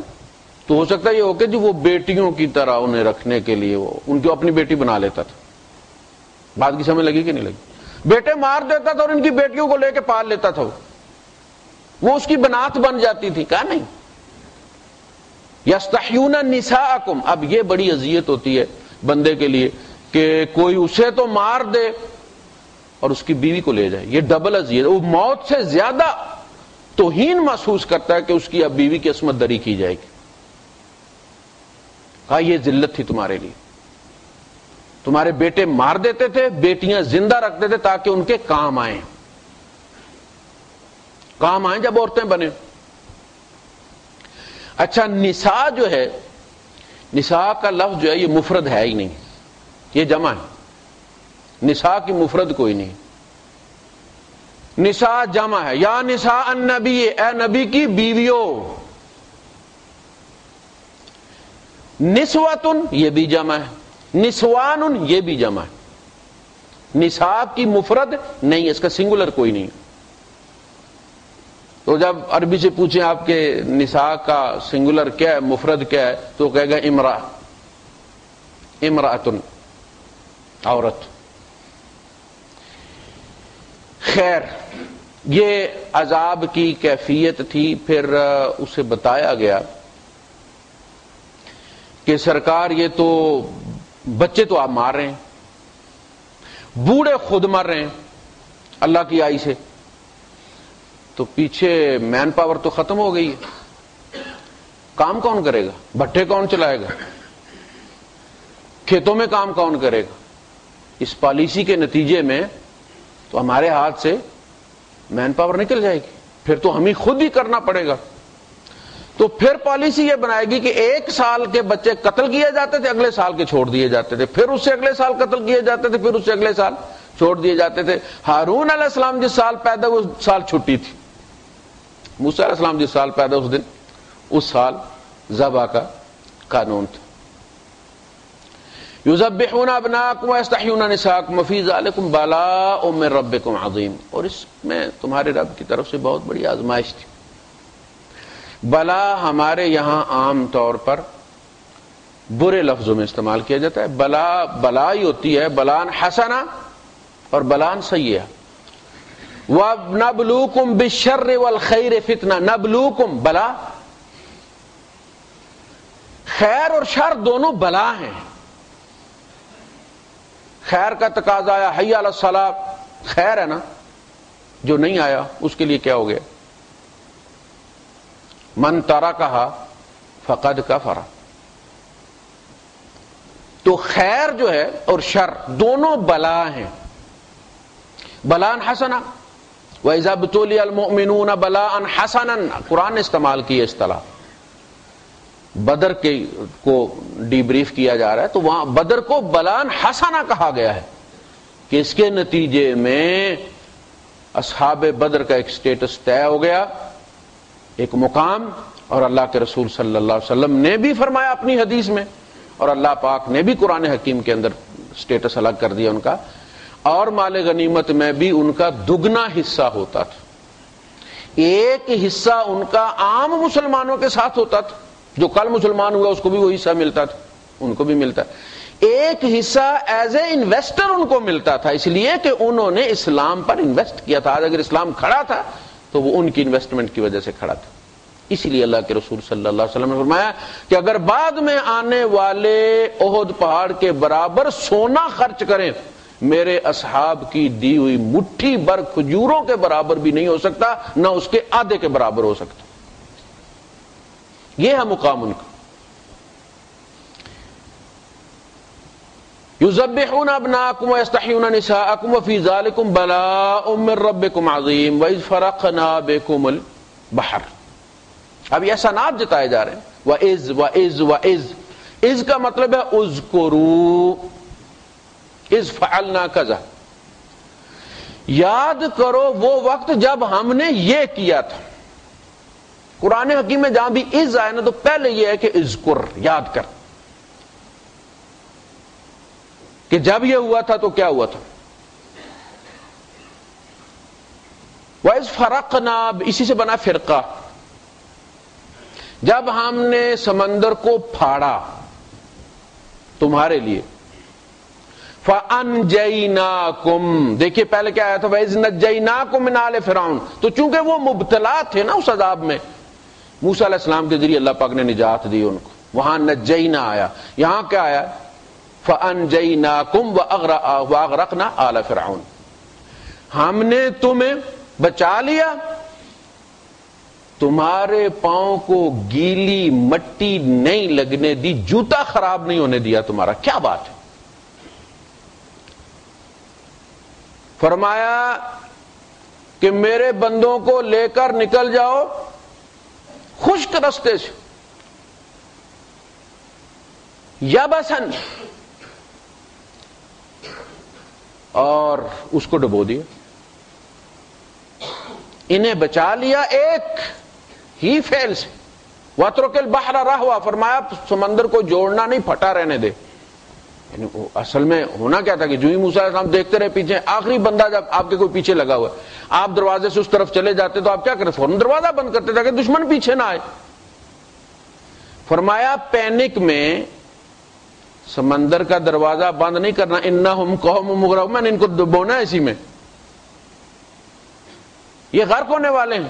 تو ہو سکتا یہ ہو کہ جو وہ بیٹیوں کی طرح انہیں رکھنے کے لیے وہ ان کو اپنی بیٹی بنا لیتا تھا۔ بات کی سمجھ لگی کہ نہیں لگی؟ بیٹے مار دیتا تھا اور ان کی بیٹیوں کو لے کے پال لیتا تھا، وہ اس کی بنات بن جاتی تھی۔ کہا نہیں، یستحیون نساءکم۔ اب یہ بڑی اذیت ہوتی ہے بندے کے لیے کہ کوئی اسے تو مار دے اور اس کی بیوی کو لے جائے، یہ ڈبل اذیت۔ وہ موت سے زیادہ توہین محسوس کرتا ہے کہ اس کی اب بیوی کی عصمت دری کی جائے گی۔ کہا یہ ذلت تھی تمہارے لیے، تمہارے بیٹے مار دیتے تھے، بیٹیاں زندہ رکھتے تھے تاکہ ان کے کام آئیں، کام آئیں جب عورتیں بنے۔ اچھا نساء جو ہے، نساء کا لفظ جو ہے یہ مفرد ہے ہی نہیں، یہ جمع ہے، نساء کی مفرد کوئی نہیں، نساء جمع ہے۔ یا نساء النبی، اے نبی کی بیویوں۔ نسوۃ یہ بھی جمع ہے، نسوان یہ بھی جمع ہے، نساء کی مفرد نہیں، اس کا سنگولر کوئی نہیں۔ تو جب عربی سے پوچھیں آپ کے نساء کا سنگولر کیا ہے، مفرد کیا ہے، تو کہے گا امرأ، امرأۃ، عورت۔ خیر، یہ عذاب کی کیفیت تھی۔ پھر اسے بتایا گیا کہ سرکار یہ تو بچے تو آپ مار رہے ہیں، بوڑھے خود مر رہے ہیں اللہ کی آئی سے، تو پیچھے مین پاور تو ختم ہو گئی ہے، کام کون کرے گا؟ بھٹے کون چلائے گا؟ کھیتوں میں کام کون کرے گا؟ اس پالیسی کے نتیجے میں تو ہمارے ہاتھ سے مین پاور نکل جائے گی، پھر تو ہمیں خود ہی کرنا پڑے گا۔ تو پھر پالیسی یہ بنائے گی کہ 1 سال کے بچے قتل کیے جاتے تھے، اگلے سال کے چھوڑ دیے جاتے تھے، پھر اس سے اگلے سال قتل کیے جاتے تھے، پھر اس سے اگلے سال چھوڑ دیے جاتے تھے۔ ہارون علیہ السلام جس سال پیدا ہوئے اس سال چھٹی تھی، موسیٰ علیہ السلام جس سال پیدا اس دن، اس سال ذبح کا قانون تھا۔ یذبحون ابناءکم ویستحیون نساءکم وفی ذلکم بلاء من ربکم عظیم۔ اور اس میں تمہارے رب کی طرف سے بہت بڑی آزمائش تھی۔ بلا ہمارے یہاں عام طور پر برے لفظوں میں استعمال کیا جاتا ہے۔ بلا بلا ہی ہوتی ہے، بلان حسنہ اور بلان سیئہ۔ وَنَبْلُوكُمْ بِالشَّرِّ وَالْخَيْرِ فِتْنَةً۔ نبلوکم بلا، خیر اور شر دونوں بلا ہیں۔ خیر کا تقاضا آیا، حی علی الصلاۃ، خیر ہے نا، جو نہیں آیا اس کے لیے کیا ہو گیا؟ من ترکھا فقد کفر۔ تو خیر جو ہے اور شر دونوں بلا ہیں۔ بلان حسنہ، وَإِذَا ابْتُلِيَ الْمُؤْمِنُونَ بَلَاءً حَسَنًا، قرآن نے استعمال کی ہے اصطلاح۔ بدر کو ڈی بریف کیا جا رہا ہے تو وہاں بدر کو بلان حسنہ کہا گیا ہے کہ اس کے نتیجے میں اصحاب بدر کا ایک سٹیٹس طے ہو گیا، ایک مقام، اور اللہ کے رسول صلی اللہ علیہ وسلم نے بھی فرمایا اپنی حدیث میں، اور اللہ پاک نے بھی قرآن حکیم کے اندر سٹیٹس الگ کر دیا ان کا، اور مال غنیمت میں بھی ان کا دگنا حصہ ہوتا تھا۔ ایک حصہ ان کا عام مسلمانوں کے ساتھ ہوتا تھا، جو کل مسلمان ہوا اس کو بھی وہ حصہ ملتا تھا، ان کو بھی ملتا۔ ایک حصہ ایز اے انویسٹر ان کو ملتا تھا، اس لیے کہ انہوں نے اسلام پر انویسٹ کیا تھا۔ آج اگر اسلام کھڑا تھا تو وہ ان کی انویسٹمنٹ کی وجہ سے کھڑا تھا۔ اسی لیے اللہ کے رسول صلی اللہ علیہ وسلم نے فرمایا کہ اگر بعد میں آنے والے احد پہاڑ کے برابر سونا خرچ کریں، میرے اصحاب کی دی ہوئی مٹھی بھر کھجوروں کے برابر بھی نہیں ہو سکتا، نہ اس کے آدھے کے برابر ہو سکتا۔ یہ ہے مقام ان کا۔ یذبحون ابناءکم ویستحیون نساءکم وفی ذلکم بلاء من ربکم عظیم وَإِذْ فَرَقْنَا بِكُمُ الْبَحْرَ۔ اب یہ احسانات جتائے جا رہے ہیں۔ وَإِذْ اِذْ کا مطلب ہے اذکروا اذ فعلنا کذا، یاد کرو وہ وقت جب ہم نے یہ کیا تھا. قرآن حکیم میں جہاں بھی از آئے نا تو پہلے یہ ہے کہ اذکر، یاد کر کہ جب یہ ہوا تھا تو کیا ہوا تھا. وَإِذْ فَرَقْنَا، اسی سے بنا فرقہ، جب ہم نے سمندر کو پھاڑا تمہارے لیے. فَأَنْجَيْنَاكُمْ، دیکھیے پہلے کیا آیا تھا وَإِذْ نَجَّيْنَاكُمْ مِنْ آلِ فِرْعَوْنَ، تو چونکہ وہ مبتلا تھے نا اس عذاب میں، موسیٰ علیہ السلام کے ذریعے اللہ پاک نے نجات دی ان کو، وہاں نجینا آیا. یہاں کیا آیا فَأَنْجَيْنَاكُمْ وَأَغْرَقْنَا آلَ فِرْعَوْنَ، ہم نے تمہیں بچا لیا، تمہارے پاؤں کو گیلی مٹی نہیں لگنے دی، جوتا خراب نہیں ہونے دیا تمہارا. کیا بات ہے. فرمایا کہ میرے بندوں کو لے کر نکل جاؤ خشک رستے سے، یابسن، اور اس کو ڈبو دیا. انہیں بچا لیا ایک ہی فعل سے. وَاتْرُكِ الْبَحْرَ رَهْوًا، فرمایا سمندر کو جوڑنا نہیں، پھٹا رہنے دے. یعنی اصل میں ہونا کیا تھا کہ جو ہی موسیٰ علیہ السلام دیکھتے رہے پیچھے، آخری بندہ جب آپ کے کوئی پیچھے لگا ہوا ہے، آپ دروازے سے اس طرف چلے جاتے تو آپ کیا کرتے؟ فوراً دروازہ بند کرتے تاکہ دشمن پیچھے نہ آئے. فرمایا پینک میں سمندر کا دروازہ بند نہیں کرنا. انہم قوم مغرقون، ان کو ڈبونا ہے اسی میں، یہ غرق ہونے والے ہیں.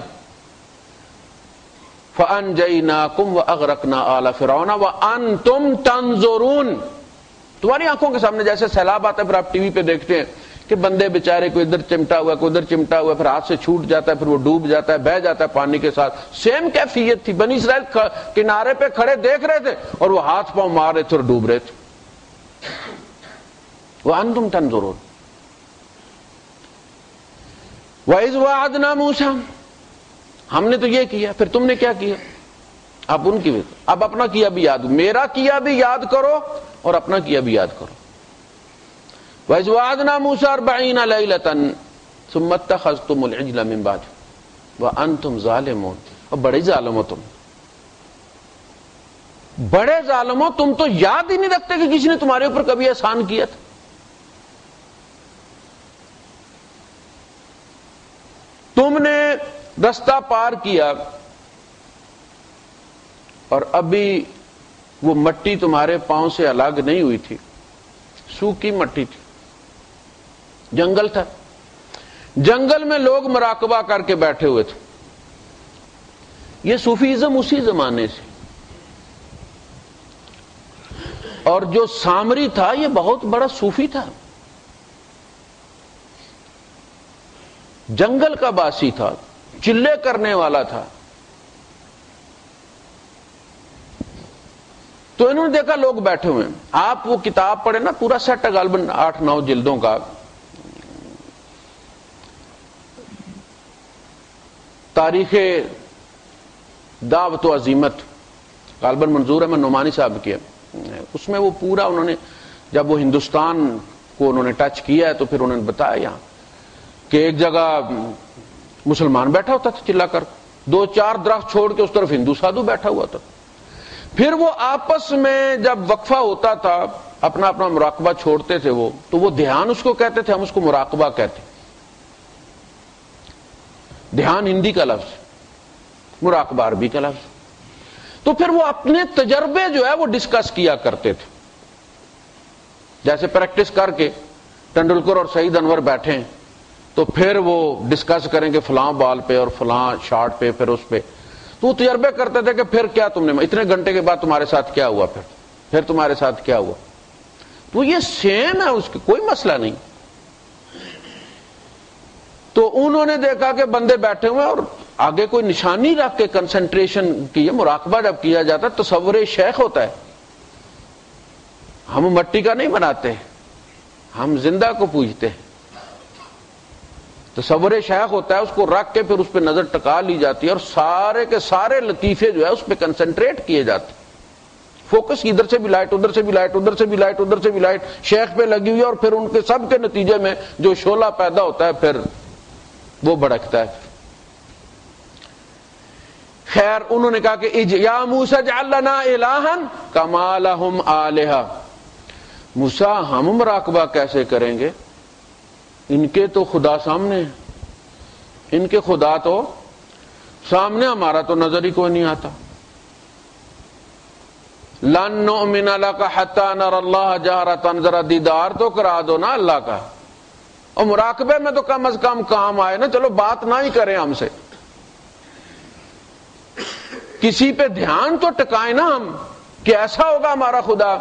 فَأَنْجَيْنَاكُمْ وَأَغْرَقْنَا آلَ فِرْعَوْنَ وَأَنْتُمْ تَنظُرُونَ، تمہاری آنکھوں کے سامنے جیسے سیلاب آتا ہے، پھر آپ ٹی وی پہ دیکھتے ہیں کہ بندے بیچارے کوئی ادھر چمٹا ہوا ہے، کوئی ادھر چمٹا ہوا ہے، پھر ہاتھ سے چھوٹ جاتا ہے، پھر وہ ڈوب جاتا ہے، بہہ جاتا ہے پانی کے ساتھ. سیم کیفیت تھی. بنی اسرائیل کنارے پہ کھڑے دیکھ رہے تھے اور وہ ہاتھ پاؤں مار رہے تھے اور ڈوب رہے تھے. وَأَنْتُمْ تَنظُرُونَ. وَإِذْ وَعَدْنَا مُوسَىٰ، ہم نے تو یہ کیا، پھر تم نے کیا کیا. اب ان کی، اب اپنا کیا بھی یاد، میرا کیا بھی یاد کرو اور اپنا کیا بھی یاد کرو. وَإِذْ وَعَدْنَا مُوسَىٰ 40 لَيْلَةً ثُمَّ اتَّخَذْتُمُ الْعِجْلَ مِن بَعْدِهِ وَأَنْتُمْ ظَالِمُونَ. اور بڑے ظالم ہو تم، بڑے ظالم ہو تم، تو یاد ہی نہیں رکھتے کہ کسی نے تمہارے اوپر کبھی احسان کیا تھا. تم نے رستہ پار کیا اور ابھی وہ مٹی تمہارے پاؤں سے الگ نہیں ہوئی تھی، سوکھی مٹی تھی، جنگل تھا، جنگل میں لوگ مراقبہ کر کے بیٹھے ہوئے تھے. یہ صوفیزم اسی زمانے سے. اور جو سامری تھا یہ بہت بڑا صوفی تھا، جنگل کا باسی تھا، چلے کرنے والا تھا. تو انہوں نے دیکھا لوگ بیٹھے ہوئے ہیں. آپ وہ کتاب پڑھیں نا، پورا سیٹ ہے غالباً 8-9 جلدوں کا، تاریخ دعوت و عزیمت، غالباً منظور احمد نعمانی صاحب کی ہے. اس میں وہ پورا انہوں نے، جب وہ ہندوستان کو انہوں نے ٹچ کیا ہے تو پھر انہوں نے بتایا یہاں کہ ایک جگہ مسلمان بیٹھا ہوتا تھا چلا کر، 2-4 درخت چھوڑ کے اس طرف ہندو سادھو بیٹھا ہوا تھا. پھر وہ آپس میں جب وقفہ ہوتا تھا اپنا اپنا مراقبہ چھوڑتے تھے وہ، تو وہ دھیان اس کو کہتے تھے، ہم اس کو مراقبہ کہتے. دھیان ہندی کا لفظ، مراقبہ عربی کا لفظ. تو پھر وہ اپنے تجربے جو ہے وہ ڈسکس کیا کرتے تھے. جیسے پریکٹس کر کے ٹنڈولکر اور سعید انور بیٹھے ہیں تو پھر وہ ڈسکس کریں کہ فلاں بال پہ اور فلاں شاٹ پہ، پھر اس پہ تو وہ تجربے کرتے تھے کہ پھر کیا تم نے، اتنے گھنٹے کے بعد تمہارے ساتھ کیا ہوا، پھر تمہارے ساتھ کیا ہوا. تو یہ سیم ہے، اس کی کوئی مسئلہ نہیں. تو انہوں نے دیکھا کہ بندے بیٹھے ہوئے اور آگے کوئی نشانی رکھ کے کنسنٹریشن کی. مراقبہ جب کیا جاتا ہے تصور شیخ ہوتا ہے. ہم مٹی کا نہیں بناتے، ہم زندہ کو پوجتے ہیں. تصور شیخ ہوتا ہے، اس کو رکھ کے پھر اس پہ نظر ٹکا لی جاتی ہے اور سارے کے سارے لطیفے جو ہے اس پہ کنسنٹریٹ کیے جاتے. فوکس ادھر سے بھی لائٹ, ادھر سے بھی لائٹ, ادھر سے بھی لائٹ, ادھر سے بھی لائٹ شیخ پہ لگی ہوئی ہے, اور پھر ان کے سب کے نتیجے میں جو شعلہ پیدا ہوتا ہے پھر وہ بھڑکتا ہے. خیر انہوں نے کہا کہ یا موسیٰ اجعل لنا الہا کما لہم آلہہ, موسیٰ ہم مراقبہ کیسے کریں گے, ان کے تو خدا سامنے ہیں, ان کے خدا تو سامنے, ہمارا تو نظر ہی کوئی نہیں آتا. لن نؤمن لک حتی نری اللہ جہرۃ, ذرا دیدار تو کرا دو نا اللہ کا, اور مراقبے میں تو کم از کم کام آئے نا, چلو بات نہ ہی کریں ہم سے, کسی پہ دھیان تو ٹکائیں نا ہم کہ ایسا ہوگا ہمارا خدا.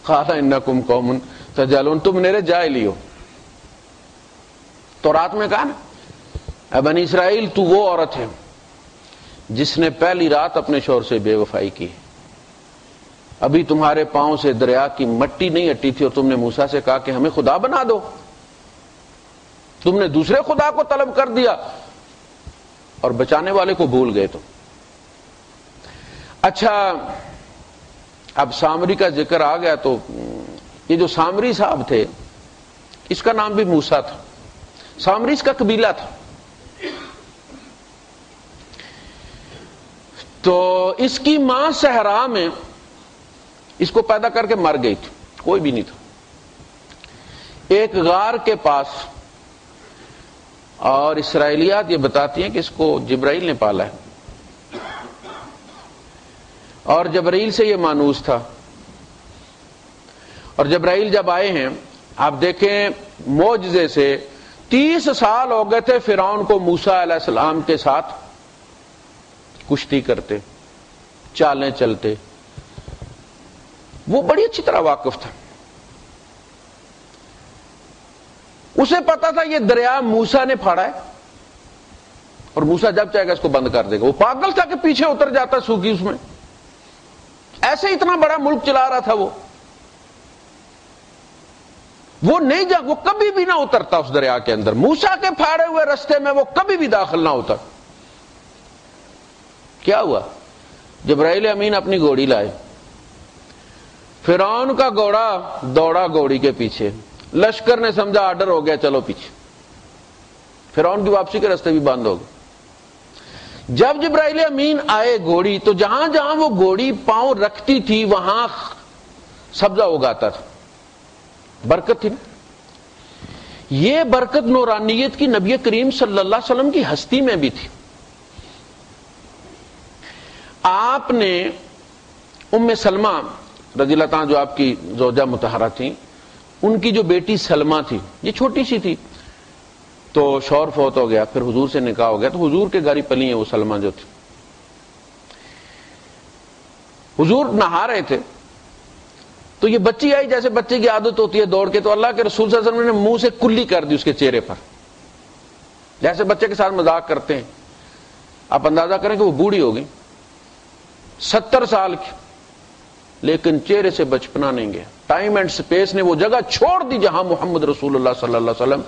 قال انکم قوم تجہلون, تم میرے جاہلی ہو. تو رات میں کہا نا اے بنی اسرائیل تو وہ عورت ہے جس نے پہلی رات اپنے شوہر سے بے وفائی کی, ابھی تمہارے پاؤں سے دریا کی مٹی نہیں ہٹی تھی, اور تم نے موسیٰ سے کہا کہ ہمیں خدا بنا دو, تم نے دوسرے خدا کو طلب کر دیا اور بچانے والے کو بھول گئے. تو اچھا اب سامری کا ذکر آ گیا, تو یہ جو سامری صاحب تھے اس کا نام بھی موسیٰ تھا, سامری اس کا قبیلہ تھا. تو اس کی ماں صحرا میں اس کو پیدا کر کے مر گئی تھی, کوئی بھی نہیں تھا, ایک غار کے پاس. اور اسرائیلیات یہ بتاتی ہیں کہ اس کو جبرائیل نے پالا ہے, اور جبرائیل سے یہ مانوس تھا. اور جبرائیل جب آئے ہیں, آپ دیکھیں معجزے سے 30 سال ہو گئے تھے فرعون کو موسیٰ علیہ السلام کے ساتھ کشتی کرتے, چالیں چلتے, وہ بڑی اچھی طرح واقف تھا. اسے پتا تھا یہ دریا موسیٰ نے پھاڑا ہے, اور موسیٰ جب چاہے گا اس کو بند کر دے گا. وہ پاگل تھا کہ پیچھے اتر جاتا سوگی اس میں, ایسے اتنا بڑا ملک چلا رہا تھا وہ نہیں جا, وہ کبھی بھی نہ اترتا اس دریا کے اندر, موسیٰ کے پھاڑے ہوئے رستے میں وہ کبھی بھی داخل نہ ہوتا. کیا ہوا, جبرائیل امین اپنی گھوڑی لائے, فرعون کا گھوڑا دوڑا گھوڑی کے پیچھے, لشکر نے سمجھا آرڈر ہو گیا چلو پیچھے, فرعون کی واپسی کے راستے بھی بند ہو گئے. جب جبرائیل امین آئے گھوڑی, تو جہاں جہاں وہ گھوڑی پاؤں رکھتی تھی وہاں سبزہ اگاتا تھا, برکت تھی نا. یہ برکت نورانیت کی نبی کریم صلی اللہ علیہ وسلم کی ہستی میں بھی تھی. آپ نے ام سلمہ رضی اللہ تعالیٰ جو آپ کی زوجہ مطہرہ تھیں, ان کی جو بیٹی سلمہ تھی, یہ چھوٹی سی تھی, تو شوہر فوت ہو گیا, پھر حضور سے نکاح ہو گیا, تو حضور کے گھر ہی پلی ہیں وہ سلمہ جو تھی. حضور نہا رہے تھے تو یہ بچی آئی, جیسے بچے کی عادت ہوتی ہے دوڑ کے, تو اللہ کے رسول صلی اللہ علیہ وسلم نے منہ سے کلی کر دی اس کے چہرے پر, جیسے بچے کے ساتھ مذاق کرتے ہیں. آپ اندازہ کریں کہ وہ بوڑھی ہو گئی 70 سال کی, لیکن چہرے سے بچپنا نہیں گیا. ٹائم اینڈ سپیس نے وہ جگہ چھوڑ دی جہاں محمد رسول اللہ صلی اللہ علیہ وسلم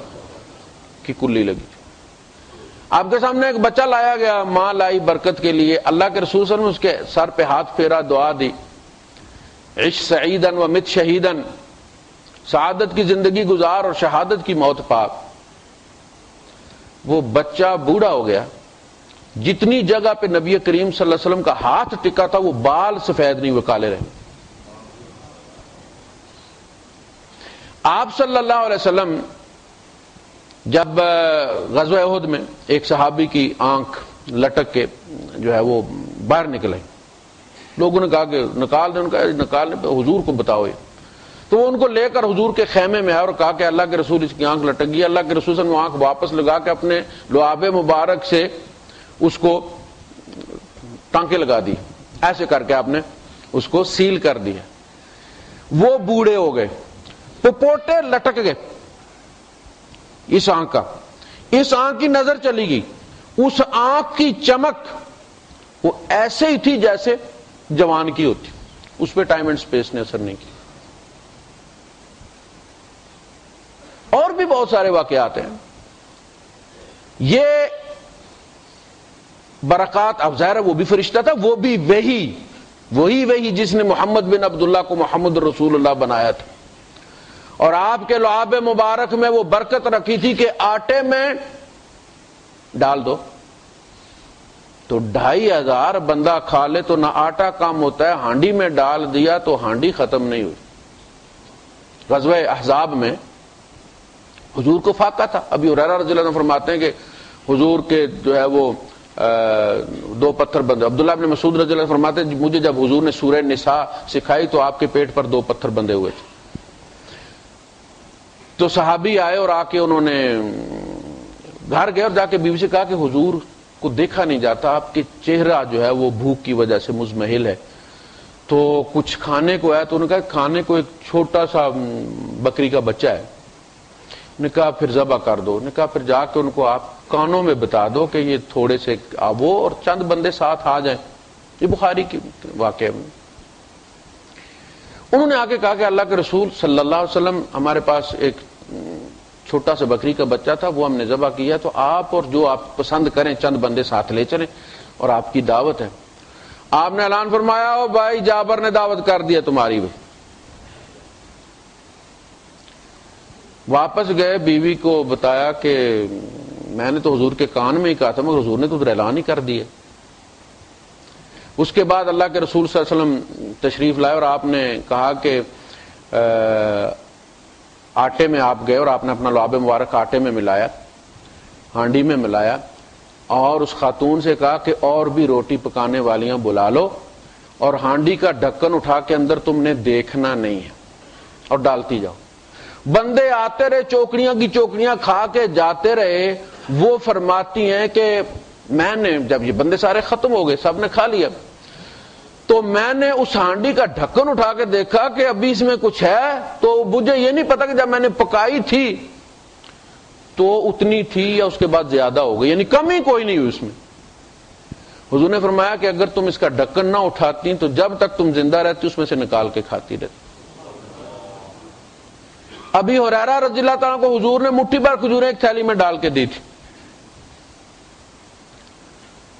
کی کلی لگی. آپ کے سامنے ایک بچہ لایا گیا, ماں لائی برکت کے لیے, اللہ کے رسول صلی اللہ علیہ وسلم اس کے سر پہ ہاتھ پھیرا, دعا دی, عش سعیدن و مت شہیدن, سعادت کی زندگی گزار اور شہادت کی موت پاک. وہ بچہ بوڑھا ہو گیا, جتنی جگہ پہ نبی کریم صلی اللہ علیہ وسلم کا ہاتھ ٹکا تھا وہ بال سفید نہیں ہوئے, کالے رہے. آپ صلی اللہ علیہ وسلم جب غزوہ احد میں ایک صحابی کی آنکھ لٹک کے جو ہے وہ باہر نکلے, لوگوں نے کہا کہ نکال دیں, ان کا نکالنے پہ حضور کو بتاؤ. تو وہ ان کو لے کر حضور کے خیمے میں آئے اور کہا کہ اللہ کے رسول اس کی آنکھ لٹک گئی. اللہ کے رسول صلی اللہ علیہ وسلم آنکھ واپس لگا کے اپنے لعاب مبارک سے اس کو ٹانکے لگا دی, ایسے کر کے آپ نے اس کو سیل کر دیا. وہ بوڑھے ہو گئے, پپوٹے لٹک گئے اس آنکھ کا, اس آنکھ کی نظر چلی گئی, اس آنکھ کی چمک وہ ایسے ہی تھی جیسے جوان کی ہوتی, اس پہ ٹائم اینڈ سپیس نے اثر نہیں کیا. اور بھی بہت سارے واقعات ہیں. یہ برکات, اب ظاہر ہے وہ بھی فرشتہ تھا, وہ بھی وہی وہی جس نے محمد بن عبداللہ کو محمد رسول اللہ بنایا تھا، اور آپ کے لعاب مبارک میں وہ برکت رکھی تھی کہ آٹے میں ڈال دو تو 2500 بندہ کھا لے تو نہ آٹا کم ہوتا ہے، ہانڈی میں ڈال دیا تو ہانڈی ختم نہیں ہوئی۔ غزوہ احزاب میں حضور کو فاقہ تھا۔ ابھی ہریرہ رضی اللہ عنہ فرماتے ہیں کہ حضور کے جو ہے وہ 2 پتھر بندے، عبداللہ بن مسعود رضی اللہ عنہ فرماتے ہیں مجھے جب حضور نے سورہ نساء سکھائی تو آپ کے پیٹ پر 2 پتھر بندے ہوئے تھے۔ تو صحابی آئے اور آ کے انہوں نے گھر گئے اور جا کے بیوی سے کہا کہ حضور کو دیکھا نہیں جاتا، آپ کے چہرہ جو ہے وہ بھوک کی وجہ سے مزمحل ہے، تو کچھ کھانے کو ہے؟ تو انہوں نے کہا کھانے کو ایک چھوٹا سا بکری کا بچہ ہے۔ نے کہا پھر ذبح کر دو۔ نے کہا پھر جا کے ان کو آپ کانوں میں بتا دو کہ یہ تھوڑے سے وہ اور چند بندے ساتھ آ جائیں۔ یہ بخاری کی واقعہ میں انہوں نے آ کے کہا کہ اللہ کے رسول صلی اللہ علیہ وسلم ہمارے پاس ایک چھوٹا سا بکری کا بچہ تھا، وہ ہم نے ذبح کیا، تو آپ اور جو آپ پسند کریں چند بندے ساتھ لے چلیں اور آپ کی دعوت ہے۔ آپ نے اعلان فرمایا او بھائی جابر نے دعوت کر دیا تمہاری بھی۔ واپس گئے، بیوی کو بتایا کہ میں نے تو حضور کے کان میں ہی کہا تھا مگر حضور نے تو ادھر اعلان ہی کر دیا۔ اس کے بعد اللہ کے رسول صلی اللہ علیہ وسلم تشریف لائے اور آپ نے کہا کہ آٹے میں آپ گئے اور آپ نے اپنا لعاب مبارک آٹے میں ملایا، ہانڈی میں ملایا، اور اس خاتون سے کہا کہ اور بھی روٹی پکانے والیاں بلا لو اور ہانڈی کا ڈھکن اٹھا کے اندر تم نے دیکھنا نہیں ہے اور ڈالتی جاؤ۔ بندے آتے رہے، چوکڑیاں کی چوکڑیاں کھا کے جاتے رہے۔ وہ فرماتی ہیں کہ میں نے جب یہ بندے سارے ختم ہو گئے، سب نے کھا لیا، تو میں نے اس ہانڈی کا ڈھکن اٹھا کے دیکھا کہ ابھی اس میں کچھ ہے، تو مجھے یہ نہیں پتا کہ جب میں نے پکائی تھی تو اتنی تھی یا اس کے بعد زیادہ ہو گئی، یعنی کمی کوئی نہیں ہوئی اس میں۔ حضور نے فرمایا کہ اگر تم اس کا ڈھکن نہ اٹھاتی تو جب تک تم زندہ رہتی اس میں سے نکال کے کھاتی رہتی۔ ابھی ہریرہ رضی اللہ تعالیٰ کو حضور نے مٹھی بھر کھجوریں ایک تھیلی میں ڈال کے دی تھی۔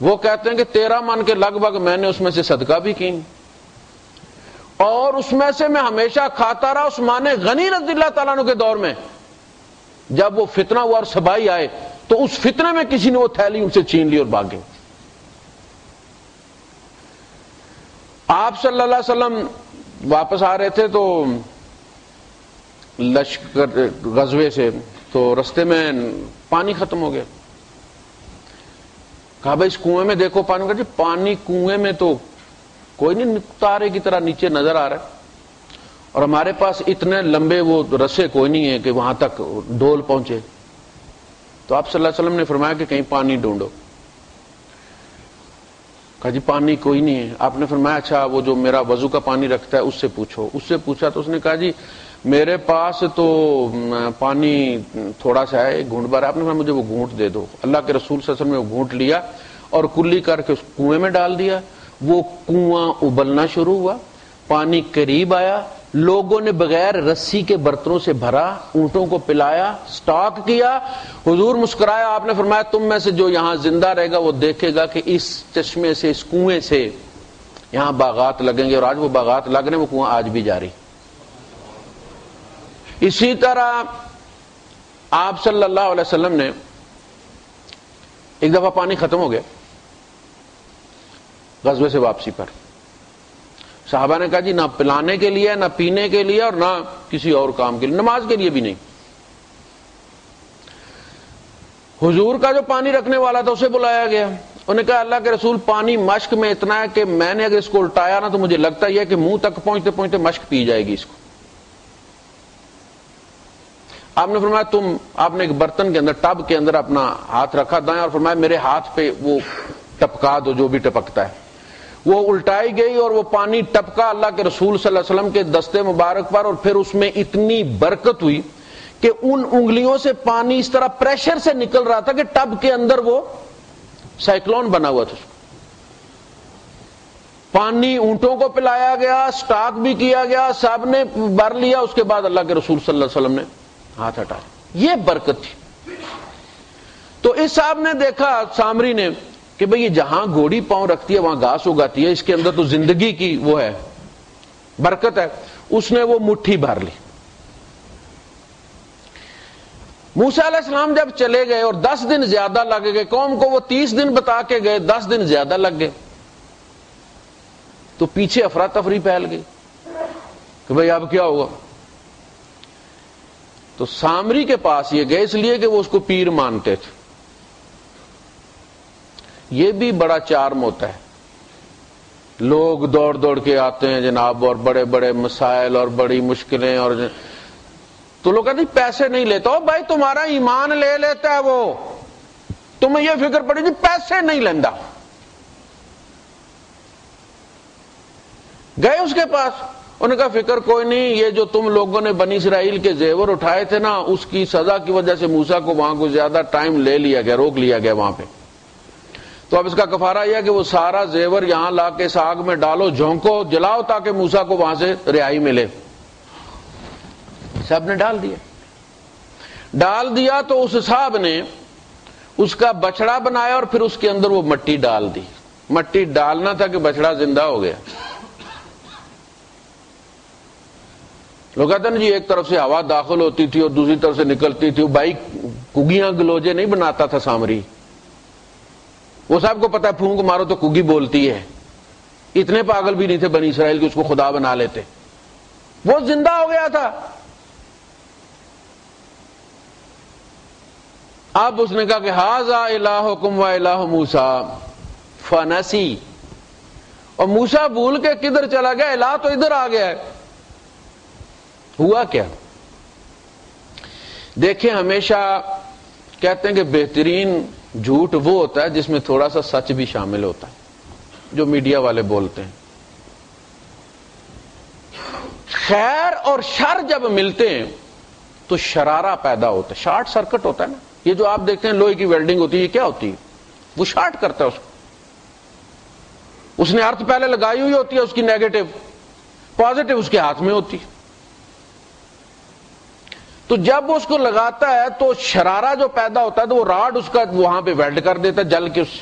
وہ کہتے ہیں کہ 13 من کے لگ بھگ میں نے اس میں سے صدقہ بھی کی، اور اس میں سے میں ہمیشہ کھاتا رہا۔ عثمان غنی رضی اللہ تعالیٰ عنہ کے دور میں جب وہ فتنہ ہوا اور سبائی آئے تو اس فتنے میں کسی نے وہ تھیلی ان سے چھین لی اور بھاگ گئے۔ آپ صلی اللہ علیہ وسلم واپس آ رہے تھے تو لشکر غزوے سے، تو رستے میں پانی ختم ہو گیا۔ کہا بھائی اس کنویں میں دیکھو پانی، جی پانی کنویں میں تو کوئی نہیں، تارے کی طرح نیچے نظر آ رہا ہے، اور ہمارے پاس اتنے لمبے وہ رسے کوئی نہیں ہے کہ وہاں تک ڈول پہنچے۔ تو آپ صلی اللہ علیہ وسلم نے فرمایا کہ کہیں پانی ڈھونڈو۔ کہا جی پانی کوئی نہیں ہے۔ آپ نے فرمایا اچھا وہ جو میرا وضو کا پانی رکھتا ہے اس سے پوچھو۔ اس سے پوچھا تو اس نے کہا جی میرے پاس تو پانی تھوڑا سا ہے، ایک گھونٹ بھر ہے۔ آپ نے فرمایا مجھے وہ گھونٹ دے دو۔ اللہ کے رسول صلی اللہ علیہ وسلم نے وہ گھونٹ لیا اور کلی کر کے اس کنویں میں ڈال دیا۔ وہ کنواں ابلنا شروع ہوا، پانی قریب آیا، لوگوں نے بغیر رسی کے برتنوں سے بھرا، اونٹوں کو پلایا، سٹاک کیا۔ حضور مسکرایا، آپ نے فرمایا تم میں سے جو یہاں زندہ رہے گا وہ دیکھے گا کہ اس چشمے سے، اس کنویں سے یہاں باغات لگیں گے، اور آج وہ باغات لگ رہے ہیں، وہ کنواں آج بھی جاری۔ اسی طرح آپ صلی اللہ علیہ وسلم نے ایک دفعہ پانی ختم ہو گیا غزوے سے واپسی پر، صحابہ نے کہا جی نہ پلانے کے لیے، نہ پینے کے لیے، اور نہ کسی اور کام کے لیے، نماز کے لیے بھی نہیں۔ حضور کا جو پانی رکھنے والا تھا اسے بلایا گیا، انہوں نے کہا اللہ کے رسول پانی مشک میں اتنا ہے کہ میں نے اگر اس کو الٹایا نا تو مجھے لگتا یہ ہے کہ منہ تک پہنچتے پہنچتے مشک پی جائے گی اس کو۔ آپ نے فرمایا آپ نے ایک برتن کے اندر، ٹب کے اندر اپنا ہاتھ رکھا دائیں، اور فرمایا میرے ہاتھ پہ وہ ٹپکا دو جو بھی ٹپکتا ہے۔ وہ الٹائی گئی اور وہ پانی ٹپکا اللہ کے رسول صلی اللہ علیہ وسلم کے دستے مبارک پر، اور پھر اس میں اتنی برکت ہوئی کہ ان انگلیوں سے پانی اس طرح پریشر سے نکل رہا تھا کہ ٹب کے اندر وہ سائیکلون بنا ہوا تھا۔ پانی اونٹوں کو پلایا گیا، سٹاک بھی کیا گیا، سب نے بھر لیا۔ اس کے بعد اللہ کے رسول صلی اللہ علیہ وسلم نے ہاتھ ہٹا، یہ برکت تھی۔ تو اس صاحب نے دیکھا، سامری نے، کہ بھئی یہ جہاں گھوڑی پاؤں رکھتی ہے وہاں گھاس اگاتی ہے، اس کے اندر تو زندگی کی وہ ہے، برکت ہے. اس نے وہ مٹھی بھر لی. موسیٰ علیہ السلام جب چلے گئے اور 10 دن زیادہ لگ گئے، قوم کو وہ 30 دن بتا کے گئے، 10 دن زیادہ لگ گئے، تو پیچھے افراتفری پھیل گئی کہ بھئی اب کیا ہوگا. تو سامری کے پاس یہ گئے، اس لیے کہ وہ اس کو پیر مانتے تھے. یہ بھی بڑا چارم ہوتا ہے، لوگ دوڑ دوڑ کے آتے ہیں جناب، اور بڑے بڑے مسائل اور بڑی مشکلیں، اور تو لوگ کہتے ہیں پیسے نہیں لیتا. ہو بھائی تمہارا ایمان لے لیتا ہے وہ، تمہیں یہ فکر پڑی جی پیسے نہیں لینا. گئے اس کے پاس، انہوں نے کہا فکر کوئی نہیں، یہ جو تم لوگوں نے بنی اسرائیل کے زیور اٹھائے تھے نا، اس کی سزا کی وجہ سے موسیٰ کو وہاں کو زیادہ ٹائم لے لیا گیا، روک لیا گیا وہاں پہ. تو اب اس کا کفارہ یہ ہے کہ وہ سارا زیور یہاں لا کے اس آگ میں ڈالو، جھونکو، جلاؤ، تاکہ موسیٰ کو وہاں سے رہائی ملے. سب نے ڈال دیا. تو اس صاحب نے اس کا بچڑا بنایا اور پھر اس کے اندر وہ مٹی ڈال دی. مٹی ڈالنا تھا کہ بچڑا زندہ ہو گیا. لوگ کہتے ہیں جی ایک طرف سے ہوا داخل ہوتی تھی اور دوسری طرف سے نکلتی تھی. بھائی کگیاں گلوجے نہیں بناتا تھا سامری، وہ صاحب کو پتا ہے پھونک مارو تو کگی بولتی ہے. اتنے پاگل بھی نہیں تھے بنی اسرائیل کہ اس کو خدا بنا لیتے. وہ زندہ ہو گیا تھا. اب اس نے کہا کہ ھذا الہکم و الہ موسیٰ فنسی، اور موسیٰ بھول کے کدھر چلا گیا؟ الہ تو ادھر آ گیا ہے. ہوا کیا؟ دیکھیں ہمیشہ کہتے ہیں کہ بہترین جھوٹ وہ ہوتا ہے جس میں تھوڑا سا سچ بھی شامل ہوتا ہے، جو میڈیا والے بولتے ہیں. خیر اور شر جب ملتے ہیں تو شرارہ پیدا ہوتا ہے، شارٹ سرکٹ ہوتا ہے نا. یہ جو آپ دیکھتے ہیں لوہے کی ویلڈنگ ہوتی ہے، یہ کیا ہوتی ہے؟ وہ شارٹ کرتا ہے اس کو. اس نے ارتھ پہلے لگائی ہوئی ہوتی ہے، اس کی نیگیٹو پازیٹو اس کے ہاتھ میں ہوتی ہے. تو جب اس کو لگاتا ہے تو شرارہ جو پیدا ہوتا ہے تو وہ راڈ اس کا وہاں پہ ویلڈ کر دیتا ہے جل کے. اس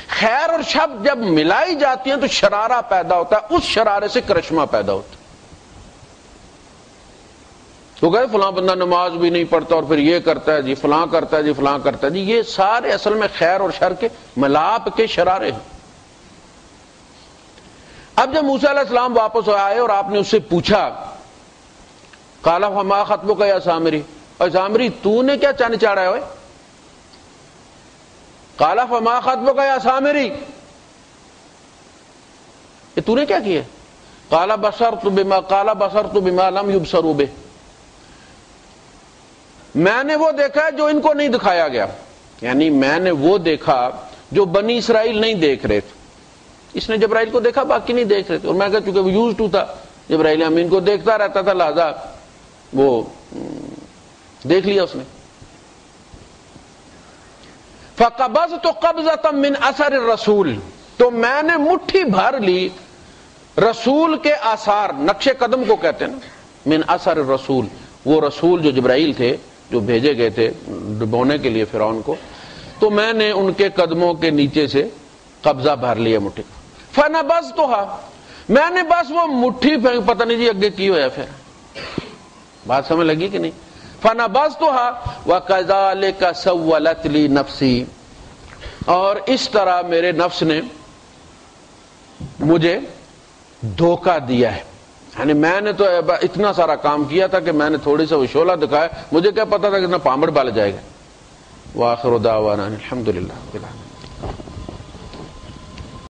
خیر اور شر جب ملائی جاتی ہیں تو شرارہ پیدا ہوتا ہے، اس شرارے سے کرشمہ پیدا ہوتا ہے. تو گئے فلاں بندہ نماز بھی نہیں پڑھتا اور پھر یہ کرتا ہے جی، فلاں کرتا ہے جی، فلاں کرتا ہے جی. یہ سارے اصل میں خیر اور شر کے ملاپ کے شرارے ہیں. اب جب موسیٰ علیہ السلام واپس آئے اور آپ نے اس سے پوچھا قال فما خطبک یا سامری، اور سامری تو نے کیا چاند چاڑا ہے؟ قال فما خطبک یا سامری، یہ تو نے کیا کیا؟ قال بصرت بما لم يبصروا به، میں نے وہ دیکھا جو ان کو نہیں دکھایا گیا. یعنی میں نے وہ دیکھا جو بنی اسرائیل نہیں دیکھ رہے تھے. اس نے جبرائیل کو دیکھا، باقی نہیں دیکھ رہے تھے. اور میں کہا چونکہ وہ یوز ٹو تھا، جبرائیل امین کو دیکھتا رہتا تھا، لہذا وہ دیکھ لیا اس نے. فقبضت قبضۃ من اثر الرسول، تو میں نے مٹھی بھر لی رسول کے آثار، نقش قدم کو کہتے ہیں نا، من اثر الرسول، وہ رسول جو جبرائیل تھے جو بھیجے گئے تھے ڈبونے کے لیے فرعون کو، تو میں نے ان کے قدموں کے نیچے سے قبضہ بھر لیا مٹھی. فنبذتها، میں نے بس وہ مٹھی پتہ نہیں جی اگے کی ہوا پھر، بات سمجھ لگی کہ نہیں؟ فنبذتها وكذلك سولت لي نفسی، اور اس طرح میرے نفس نے مجھے دھوکہ دیا ہے. یعنی میں نے تو اتنا سارا کام کیا تھا کہ میں نے تھوڑی سا وہ شعلہ دکھایا، مجھے کیا پتا تھا کہ اتنا پامڑ بال جائے گا. وآخر دعوانا الحمدللہ.